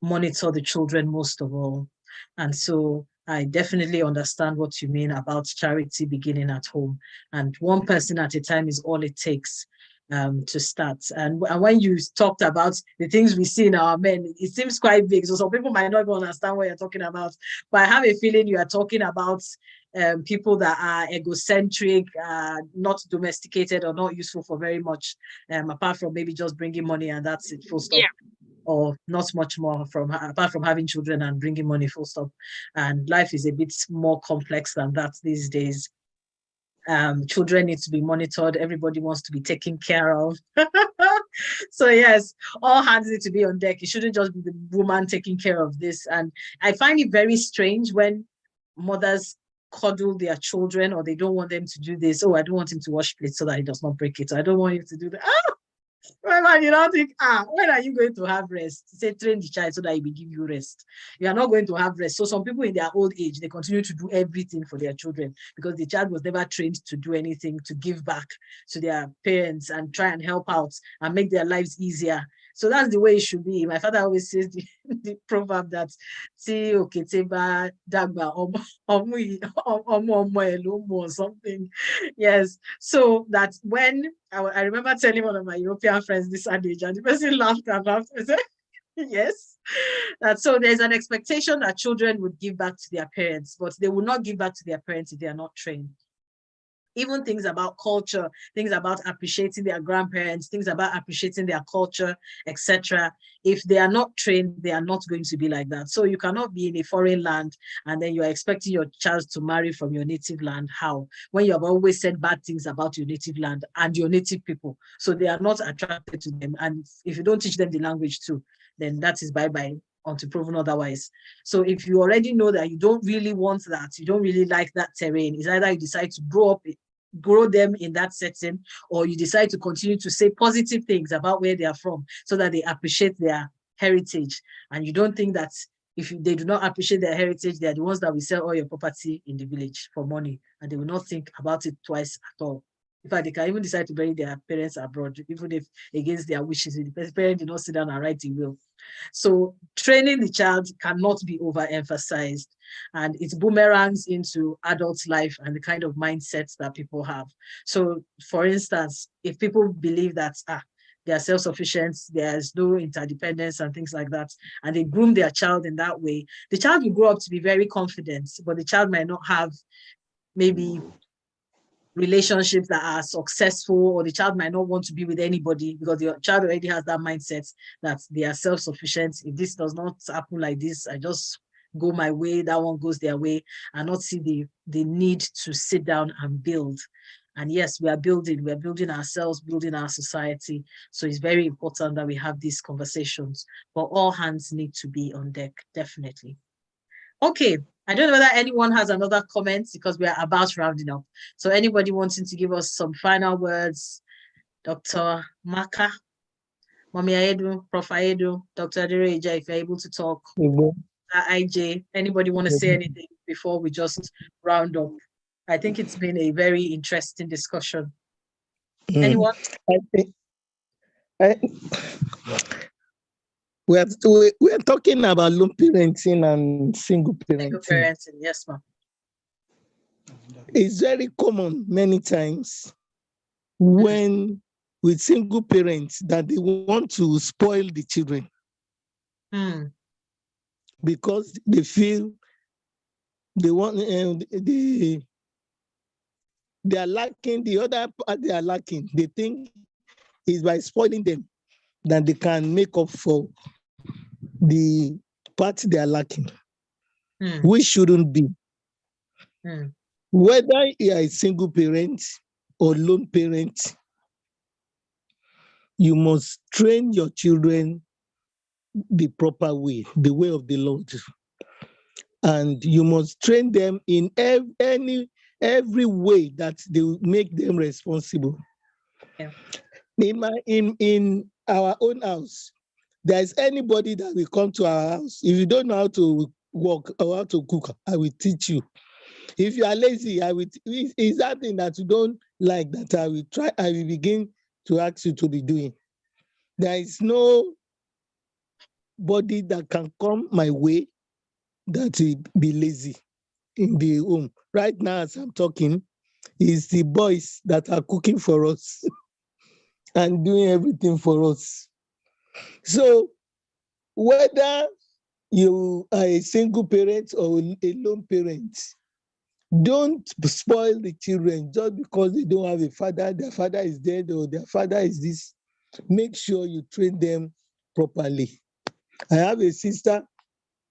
monitor the children most of all. And so I definitely understand what you mean about charity beginning at home. And one person at a time is all it takes to start. And when you talked about the things we see in our men, it seems quite big. So some people might not even understand what you're talking about. But I have a feeling you are talking about people that are egocentric, not domesticated or not useful for very much, apart from maybe just bringing money and that's it, full stop. Yeah. Or not much more apart from having children and bringing money, full stop. And life is a bit more complex than that these days. Children need to be monitored. Everybody wants to be taken care of. So yes, all hands need to be on deck. It shouldn't just be the woman taking care of this. And I find it very strange when mothers coddle their children, or they don't want them to do this. Oh, I don't want him to wash plates so that he does not break it. I don't want him to do that. Well, you don't think, when are you going to have rest? Say, train the child so that he will give you rest. You are not going to have rest. So some people in their old age, they continue to do everything for their children because the child was never trained to do anything, to give back to their parents and try and help out and make their lives easier. So that's the way it should be. My father always says the proverb that "Ti oketeba dagba or something." Yes. So that when I remember telling one of my European friends this adage, and the person laughed and laughed. I said, yes. So there's an expectation that children would give back to their parents, but they will not give back to their parents if they are not trained. Even things about culture, things about appreciating their grandparents, things about appreciating their culture, etc. If they are not trained, they are not going to be like that. So you cannot be in a foreign land and then you're expecting your child to marry from your native land. How? When you have always said bad things about your native land and your native people. So they are not attracted to them. And if you don't teach them the language too, then that is bye-bye until proven otherwise. So if you already know that you don't really want that, you don't really like that terrain, it's either you decide to grow them in that setting, or you decide to continue to say positive things about where they are from so that they appreciate their heritage. And you don't think that if they do not appreciate their heritage, they are the ones that will sell all your property in the village for money, and they will not think about it twice at all. In fact, they can even decide to bury their parents abroad, even if against their wishes. The parent did not sit down and write a will. So training the child cannot be overemphasized, and it boomerangs into adult life and the kind of mindsets that people have. So for instance, if people believe that they are self-sufficient, there's no interdependence and things like that, and they groom their child in that way, the child will grow up to be very confident, but the child might not have maybe relationships that are successful, or the child might not want to be with anybody because the child already has that mindset that they are self-sufficient. If this does not happen like this, I just go my way, that one goes their way, and not see the need to sit down and build. And yes, we're building ourselves, building our society. So it's very important that we have these conversations, but all hands need to be on deck, definitely. Okay, I don't know whether anyone has another comment because we are about rounding up. So anybody wanting to give us some final words? Dr. Maka, Mami Ayedu, Prof. Ayedu, Dr. Adireja, if you're able to talk. IJ, anybody want to say anything before we just round up? I think it's been a very interesting discussion. Anyone? We're talking about lone parenting and single parenting. Single parenting, yes, ma'am. It's very common many times when with single parents that they want to spoil the children because they feel they want they are lacking, the other part they are lacking. They think it's by spoiling them that they can make up for the part they are lacking, which shouldn't be. Whether you are a single parent or lone parent, you must train your children the proper way, the way of the Lord. And you must train them in every way that they will make them responsible. Yeah. In our own house, there's anybody that will come to our house. If you don't know how to work or how to cook, I will teach you. If you are lazy, I will. Is that thing that you don't like that I will try? I will begin to ask you to be doing. There is no body that can come my way that will be lazy in the home. Right now, as I'm talking, is the boys that are cooking for us and doing everything for us. So whether you are a single parent or a lone parent, don't spoil the children just because they don't have a father, their father is dead or their father is this. Make sure you train them properly. I have a sister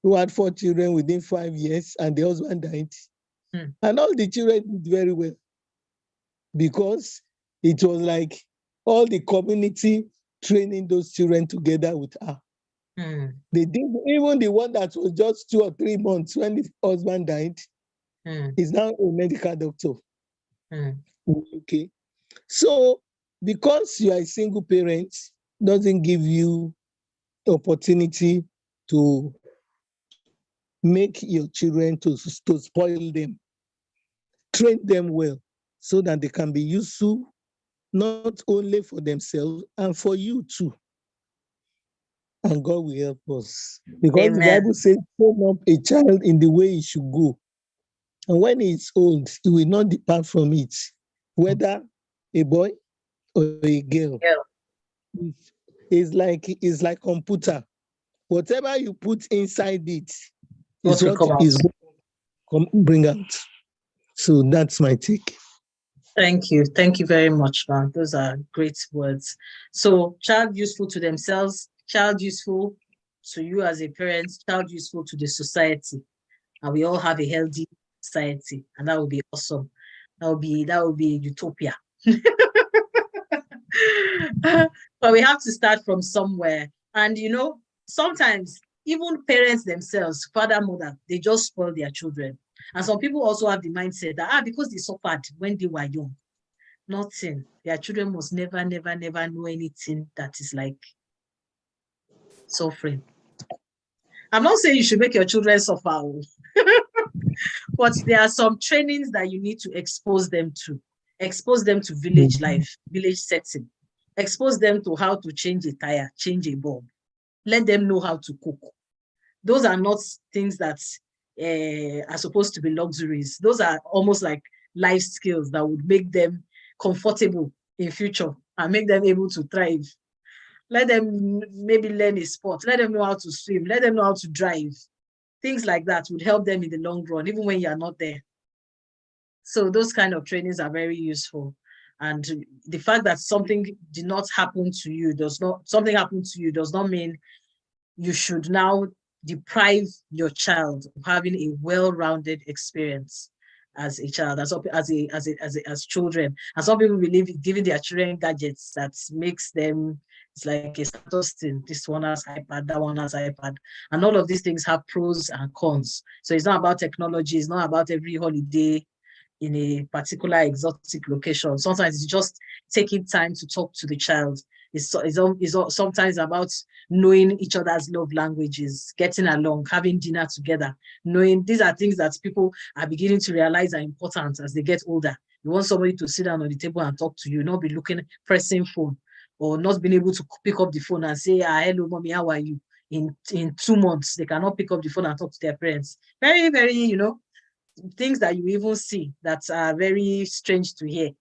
who had 4 children within 5 years and the husband died. And all the children did very well because it was like all the community training those children together with her. They did, even the one that was just 2 or 3 months when the husband died, is now a medical doctor. Okay. So because you are a single parent doesn't give you opportunity to make your children to spoil them. Train them well so that they can be useful not only for themselves and for you too. And God will help us. Because the Bible says, train up a child in the way he should go. And when he's old, he will not depart from it, whether a boy or a girl. It's like computer. Whatever you put inside it is what is going to bring out. So that's my take. Thank you. Thank you very much, man. Those are great words. So child useful to themselves, child useful to you as a parent, child useful to the society. And we all have a healthy society. And that would be awesome. That would be utopia. But we have to start from somewhere. And sometimes even parents themselves, father, mother, they just spoil their children. And some people also have the mindset that because they suffered when they were young, nothing. Their children must never, never, never know anything that is like suffering. I'm not saying you should make your children suffer, but there are some trainings that you need to expose them to. Expose them to village life, village setting. Expose them to how to change a tire, change a bulb. Let them know how to cook. Those are not things that are supposed to be luxuries. Those are almost like life skills that would make them comfortable in future and make them able to thrive. Let them maybe learn a sport. Let them know how to swim. Let them know how to drive. Things like that would help them in the long run, even when you're not there. So those kind of trainings are very useful. And the fact that something did not happen to you does not mean you should now deprive your child of having a well-rounded experience as a child, as children. And some people believe giving their children gadgets that makes them, it's like a status thing. This one has iPad, that one has iPad. And all of these things have pros and cons. So it's not about technology. It's not about every holiday in a particular exotic location. Sometimes it's just taking time to talk to the child. It's sometimes about knowing each other's love languages, getting along, having dinner together, knowing these are things that people are beginning to realize are important as they get older. You want somebody to sit down on the table and talk to you, not be pressing phone, or not being able to pick up the phone and say, hello, mommy, how are you? In 2 months, they cannot pick up the phone and talk to their parents. Very, very, things that you even see that are very strange to hear.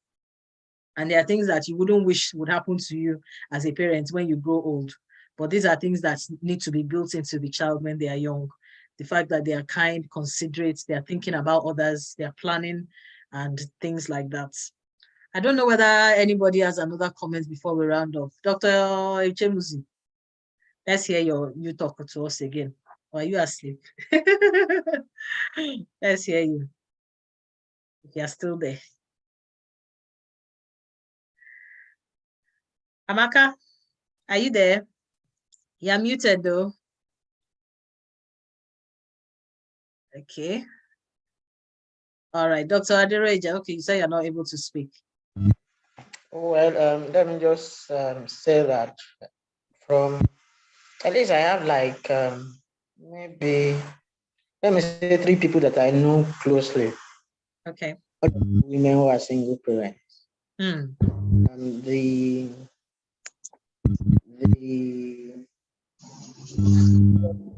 And there are things that you wouldn't wish would happen to you as a parent when you grow old. But these are things that need to be built into the child when they are young. The fact that they are kind, considerate, they are thinking about others, they are planning and things like that. I don't know whether anybody has another comment before we round off. Dr. Ichemuzi, let's hear you talk to us again. Or are you asleep? Let's hear you. If you're still there. Amaka, are you there? You're muted though. Okay. All right, Dr. Adereja, okay, you say you're not able to speak. Well, let me just say that from, at least I have like maybe let me say 3 people that I know closely. Okay. Women who are single parents. The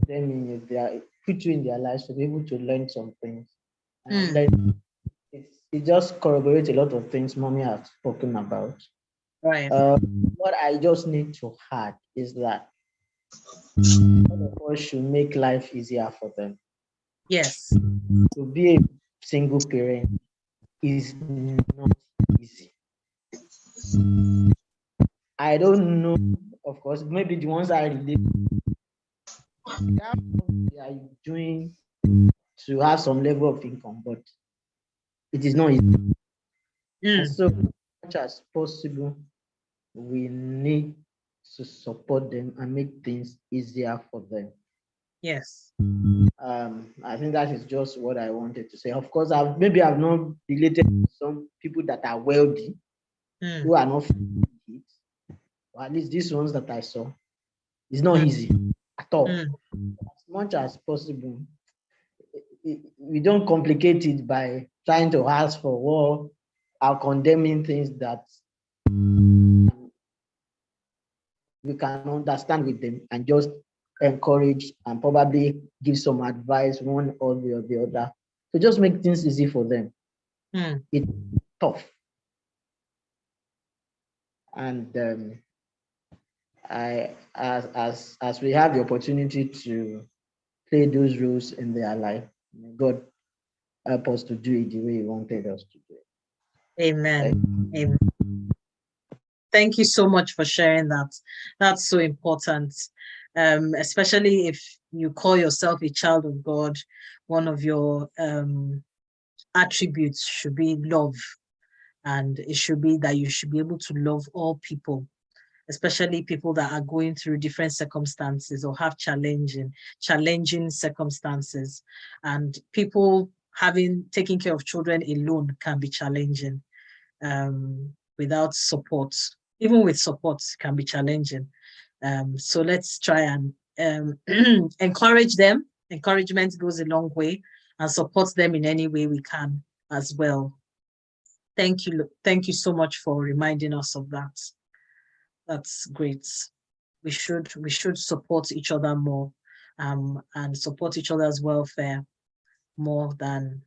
them they are put you in their lives to be able to learn some things. It just corroborates a lot of things mommy has spoken about. Right. What I just need to add is that all of us should make life easier for them. Yes. To be a single parent is not easy. I don't know, of course, maybe the ones I relate they are doing to have some level of income, but it is not easy. And so much as possible, we need to support them and make things easier for them. Yes. I think that is just what I wanted to say. Of course, I've not related to some people that are wealthy who are not it, or at least these ones that I saw. It's not easy at all. As much as possible, we don't complicate it by trying to ask for war or condemning things that we can understand with them, and just encourage and probably give some advice, one or the other, to just make things easy for them. It's tough. And as we have the opportunity to play those roles in their life, may God help us to do it the way He wanted us to do it. Amen. Amen. Thank you so much for sharing that. That's so important, especially if you call yourself a child of God. One of your attributes should be love, and it should be that you should be able to love all people, especially people that are going through different circumstances or have challenging circumstances. And people taking care of children alone can be challenging. Without support, even with support, can be challenging. So let's try and encourage them. Encouragement goes a long way, and support them in any way we can as well. Thank you so much for reminding us of that. That's great. We should support each other more, and support each other's welfare more than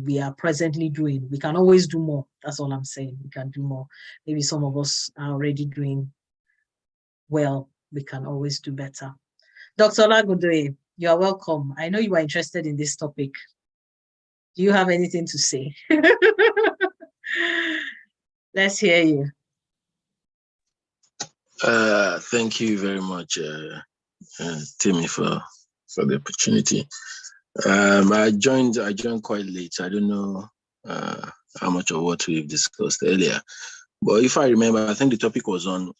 we are presently doing. We can always do more. That's all I'm saying. We can do more. Maybe some of us are already doing well. We can always do better. Dr. Olagundoye, you are welcome. I know you are interested in this topic. Do you have anything to say? Let's hear you. Thank you very much, Timmy, for the opportunity. I joined quite late. I don't know how much of what we've discussed earlier, but if I remember, I think the topic was on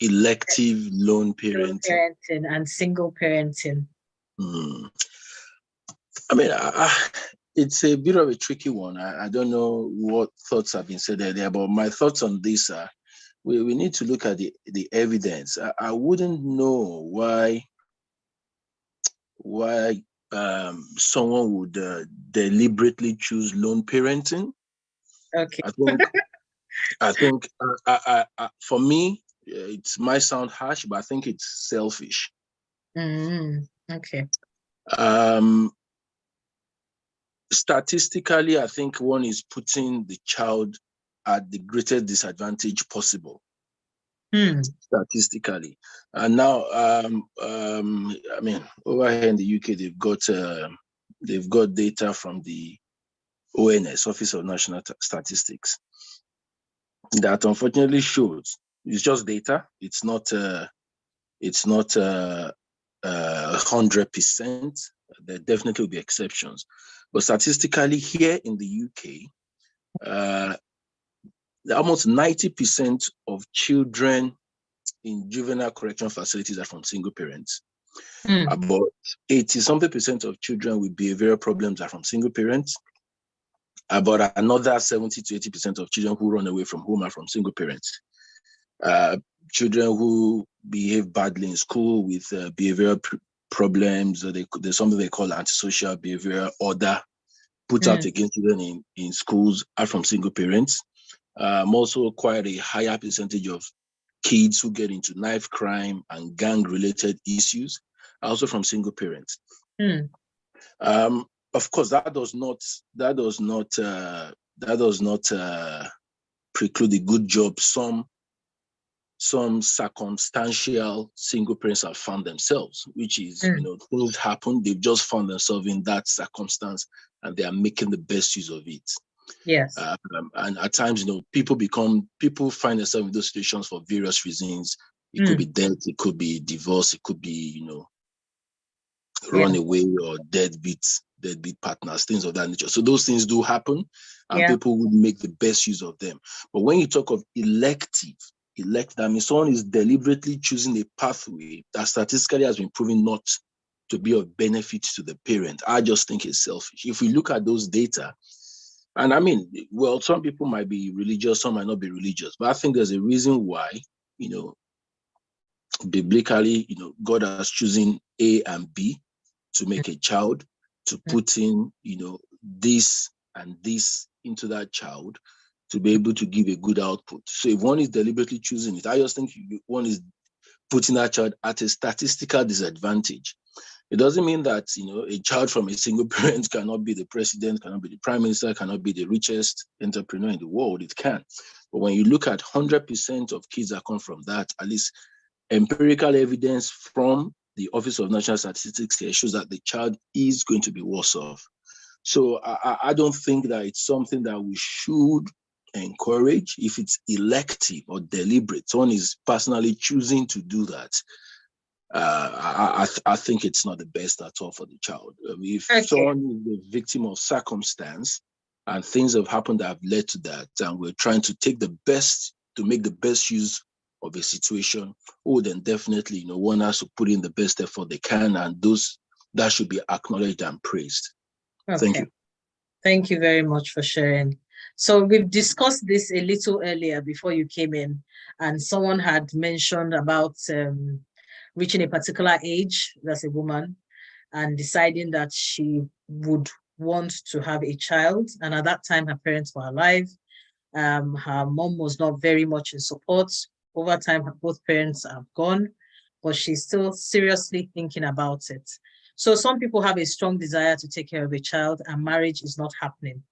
elective lone parenting and single parenting. I mean, it's a bit of a tricky one. I don't know what thoughts have been said earlier, but my thoughts on this are we need to look at the evidence. I wouldn't know why someone would deliberately choose lone parenting. Okay. I think for me, it might sound harsh, but I think it's selfish. Okay. Statistically, I think one is putting the child at the greatest disadvantage possible. Statistically, and now, I mean, over here in the UK, they've got data from the ONS, Office of National Statistics, that unfortunately shows it's just data. It's not 100%. There definitely will be exceptions, but statistically here in the UK, almost 90% of children in juvenile correction facilities are from single parents. About 80-something% of children with behavioral problems are from single parents. About another 70 to 80% of children who run away from home are from single parents. Children who behave badly in school with behavioral problems, or there's something they call antisocial behavior order put out against children in schools are from single parents. Also quite a higher percentage of kids who get into knife crime and gang-related issues are also from single parents. Of course, that does not preclude the good job some circumstantial single parents have found themselves, which is, things happen, they've just found themselves in that circumstance and they are making the best use of it. Yes. And at times, people find themselves in those situations for various reasons. It could be death, it could be divorce, it could be, runaway or deadbeat partners, things of that nature. So those things do happen, and people would make the best use of them. But when you talk of elective, that means someone is deliberately choosing a pathway that statistically has been proven not to be of benefit to the parent. I just think it's selfish. If we look at those data, and I mean, well, some people might be religious, some might not be religious, but I think there's a reason why, biblically, God has chosen A and B to make a child, to put in, this and this into that child to be able to give a good output. So if one is deliberately choosing it, I just think one is putting that child at a statistical disadvantage. It doesn't mean that, a child from a single parent cannot be the president, cannot be the prime minister, cannot be the richest entrepreneur in the world. It can. But when you look at 100% of kids that come from that, at least empirical evidence from the Office of National Statistics here shows that the child is going to be worse off. So I don't think that it's something that we should encourage if it's elective or deliberate. Someone is personally choosing to do that. I think it's not the best at all for the child. If someone is a victim of circumstance and things have happened that have led to that, and we're trying to make the best use of a situation, then definitely, one has to put in the best effort they can, and that should be acknowledged and praised. Okay. Thank you. Thank you very much for sharing. So we've discussed this a little earlier before you came in, and someone had mentioned about reaching a particular age, that's a woman, and deciding that she would want to have a child. And at that time, her parents were alive. Her mom was not very much in support. Over time, both parents have gone, but she's still seriously thinking about it. So some people have a strong desire to take care of a child, and marriage is not happening.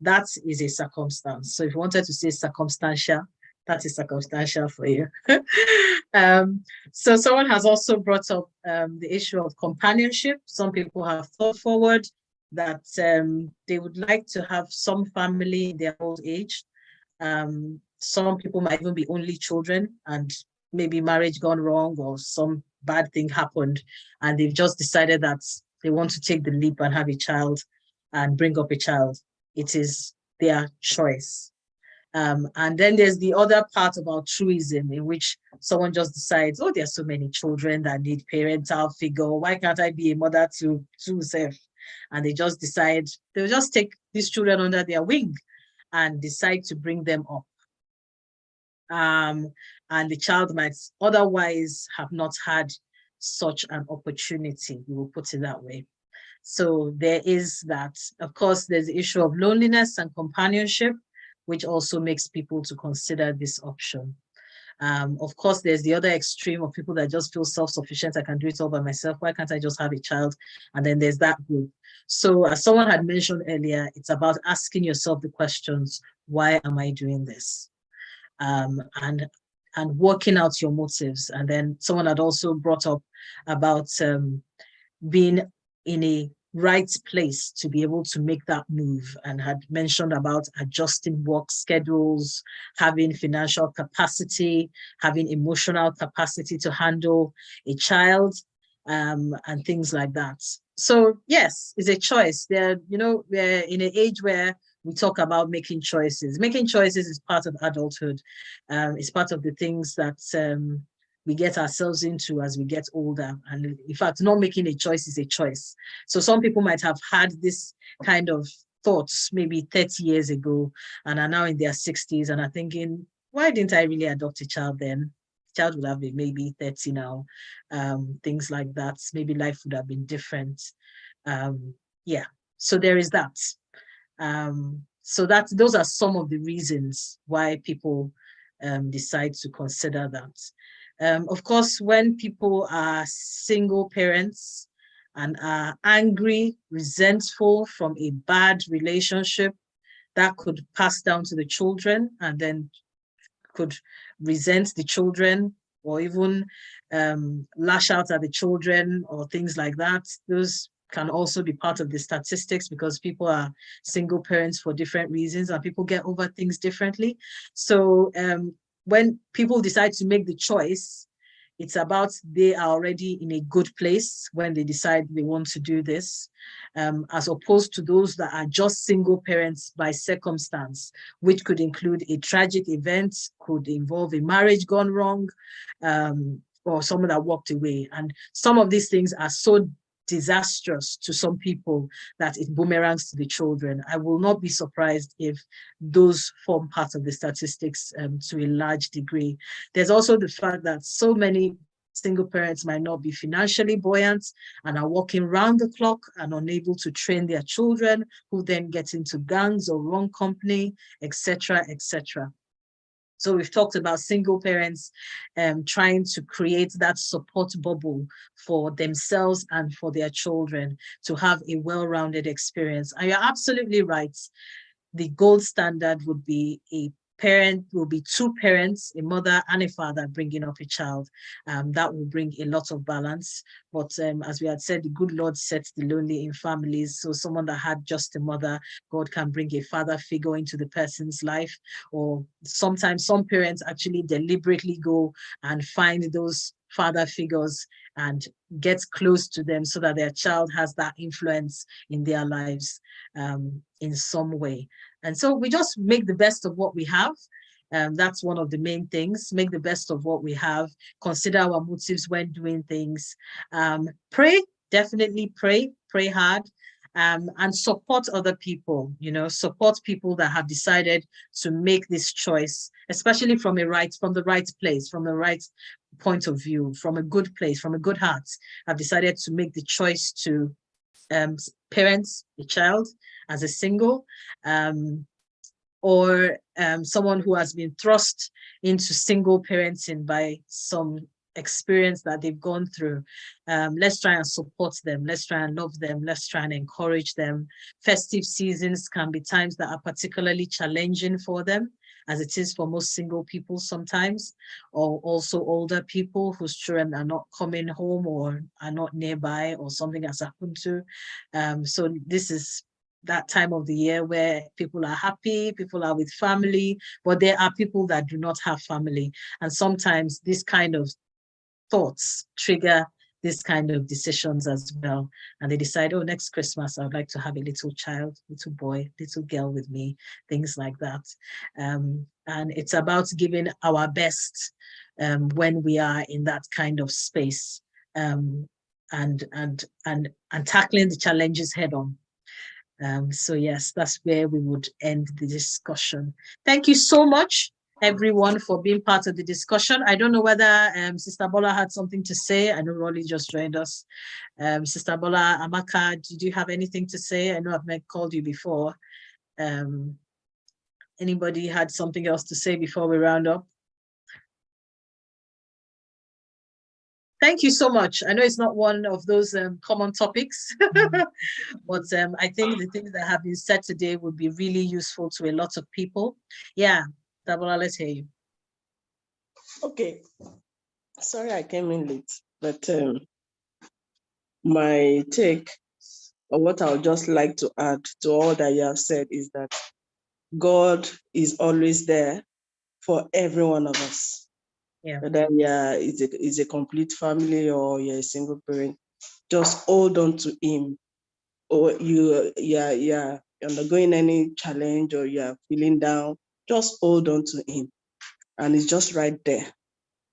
That is a circumstance. So if you wanted to say circumstantial, that is circumstantial for you. So someone has also brought up the issue of companionship. Some people have thought forward that they would like to have some family in their old age. Some people might even be only children, and maybe marriage gone wrong or some bad thing happened, and they've just decided that they want to take the leap and have a child and bring up a child. It is their choice. And then there's the other part of altruism, in which someone just decides, there are so many children that need parental figure. Why can't I be a mother to self? And they just decide, they'll just take these children under their wing and decide to bring them up. And the child might otherwise have not had such an opportunity, we will put it that way. So there is that. Of course, there's the issue of loneliness and companionship, which also makes people to consider this option. Of course, there's the other extreme of people that just feel self-sufficient. I can do it all by myself. Why can't I just have a child? And then there's that group. So as someone had mentioned earlier, it's about asking yourself the questions, why am I doing this? And working out your motives. And then someone had also brought up about being in a right place to be able to make that move, and had mentioned about adjusting work schedules, having financial capacity, having emotional capacity to handle a child, and things like that. So yes, it's a choice. We're in an age where we talk about making choices. Making choices is part of adulthood. It's part of the things that we get ourselves into as we get older. And in fact, not making a choice is a choice. So some people might have had this kind of thoughts maybe 30 years ago and are now in their 60s and are thinking, why didn't I really adopt a child then? child would have been maybe 30 now, things like that. Maybe life would have been different. Yeah, so there is that. So those are some of the reasons why people decide to consider that. Of course, when people are single parents and are angry, resentful from a bad relationship, that could pass down to the children and then could resent the children or even lash out at the children or things like that. Those can also be part of the statistics because people are single parents for different reasons and people get over things differently. So when people decide to make the choice, it's about they are already in a good place when they decide they want to do this, as opposed to those that are just single parents by circumstance, which could include a tragic event, could involve a marriage gone wrong, or someone that walked away. And some of these things are so disastrous to some people that it boomerangs to the children. I will not be surprised if those form part of the statistics to a large degree. There's also the fact that so many single parents might not be financially buoyant and are working round the clock and unable to train their children, who then get into gangs or wrong company, etc., etc. So we've talked about single parents trying to create that support bubble for themselves and for their children to have a well-rounded experience. And you're absolutely right. The gold standard would be two parents, a mother and a father bringing up a child. That will bring a lot of balance. But as we had said, the good Lord sets the lonely in families. So someone that had just a mother, God can bring a father figure into the person's life. Or sometimes some parents actually deliberately go and find those father figures and get close to them so that their child has that influence in their lives in some way. And so we just make the best of what we have. That's one of the main things. Make the best of what we have. Consider our motives when doing things. Pray, definitely pray hard. And support other people, support people that have decided to make this choice, especially from the right place, from the right point of view, from a good place, from a good heart, have decided to make the choice to parent a child as a single, or someone who has been thrust into single parenting by some experience that they've gone through. Let's try and support them. Let's try and love them. Let's try and encourage them. Festive seasons can be times that are particularly challenging for them, as it is for most single people sometimes, or also older people whose children are not coming home or are not nearby or something has happened to. So this is that time of the year where people are happy, people are with family, but there are people that do not have family. And sometimes this kind of thoughts trigger this kind of decisions as well. And they decide, oh, next Christmas, I would like to have a little child, little boy, little girl with me, things like that. And it's about giving our best when we are in that kind of space, and tackling the challenges head on. So yes, that's where we would end the discussion. Thank you so much, everyone, for being part of the discussion. I don't know whether Sister Bola had something to say. I know Rolly just joined us. Sister Bola, Amaka, did you have anything to say? I know I've called you before. Anybody had something else to say before we round up? Thank you so much. I know it's not one of those common topics, but I think the things that have been said today would be really useful to a lot of people. Yeah, Dabola, let's hear you. Okay. Sorry I came in late, but my take, or what I would just like to add to all that you have said, is that God is always there for every one of us. Yeah. Whether it's a complete family or you're a single parent, just hold on to Him. Or you're undergoing any challenge or you're feeling down, just hold on to Him. And He's just right there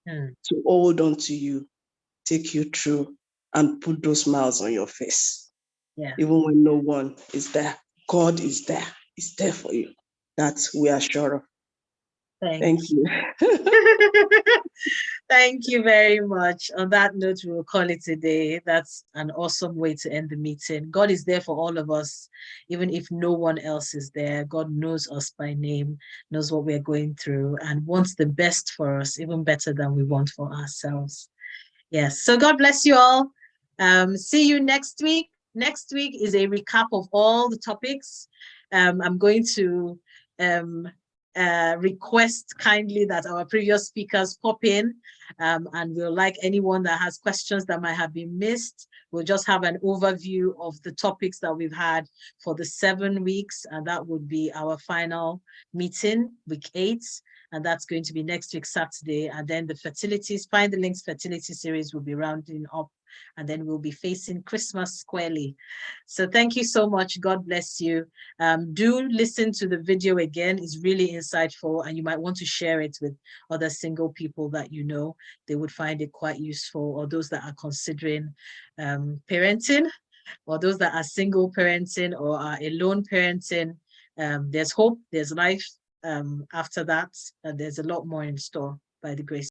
to hold on to you, take you through, and put those smiles on your face. Yeah. Even when no one is there, God is there. He's there for you. That we are sure of. Thank you. Thank you very much. On that note, we will call it a day. That's an awesome way to end the meeting. God is there for all of us, even if no one else is there. God knows us by name, knows what we're going through, and wants the best for us, even better than we want for ourselves. Yes. So God bless you all. See you next week. Next week is a recap of all the topics. I'm going to request kindly that our previous speakers pop in, and we'll like anyone that has questions that might have been missed. We'll just have an overview of the topics that we've had for the 7 weeks, and that would be our final meeting, week 8. And that's going to be next week, Saturday. And then the fertilities, Find the Links fertility series will be rounding up. And then we'll be facing Christmas squarely. So thank you so much. God bless you. Do listen to the video again. It's really insightful. And you might want to share it with other single people that you know. They would find it quite useful, or those that are considering parenting, or those that are single parenting or are alone parenting. There's hope, there's life after that, and there's a lot more in store by the grace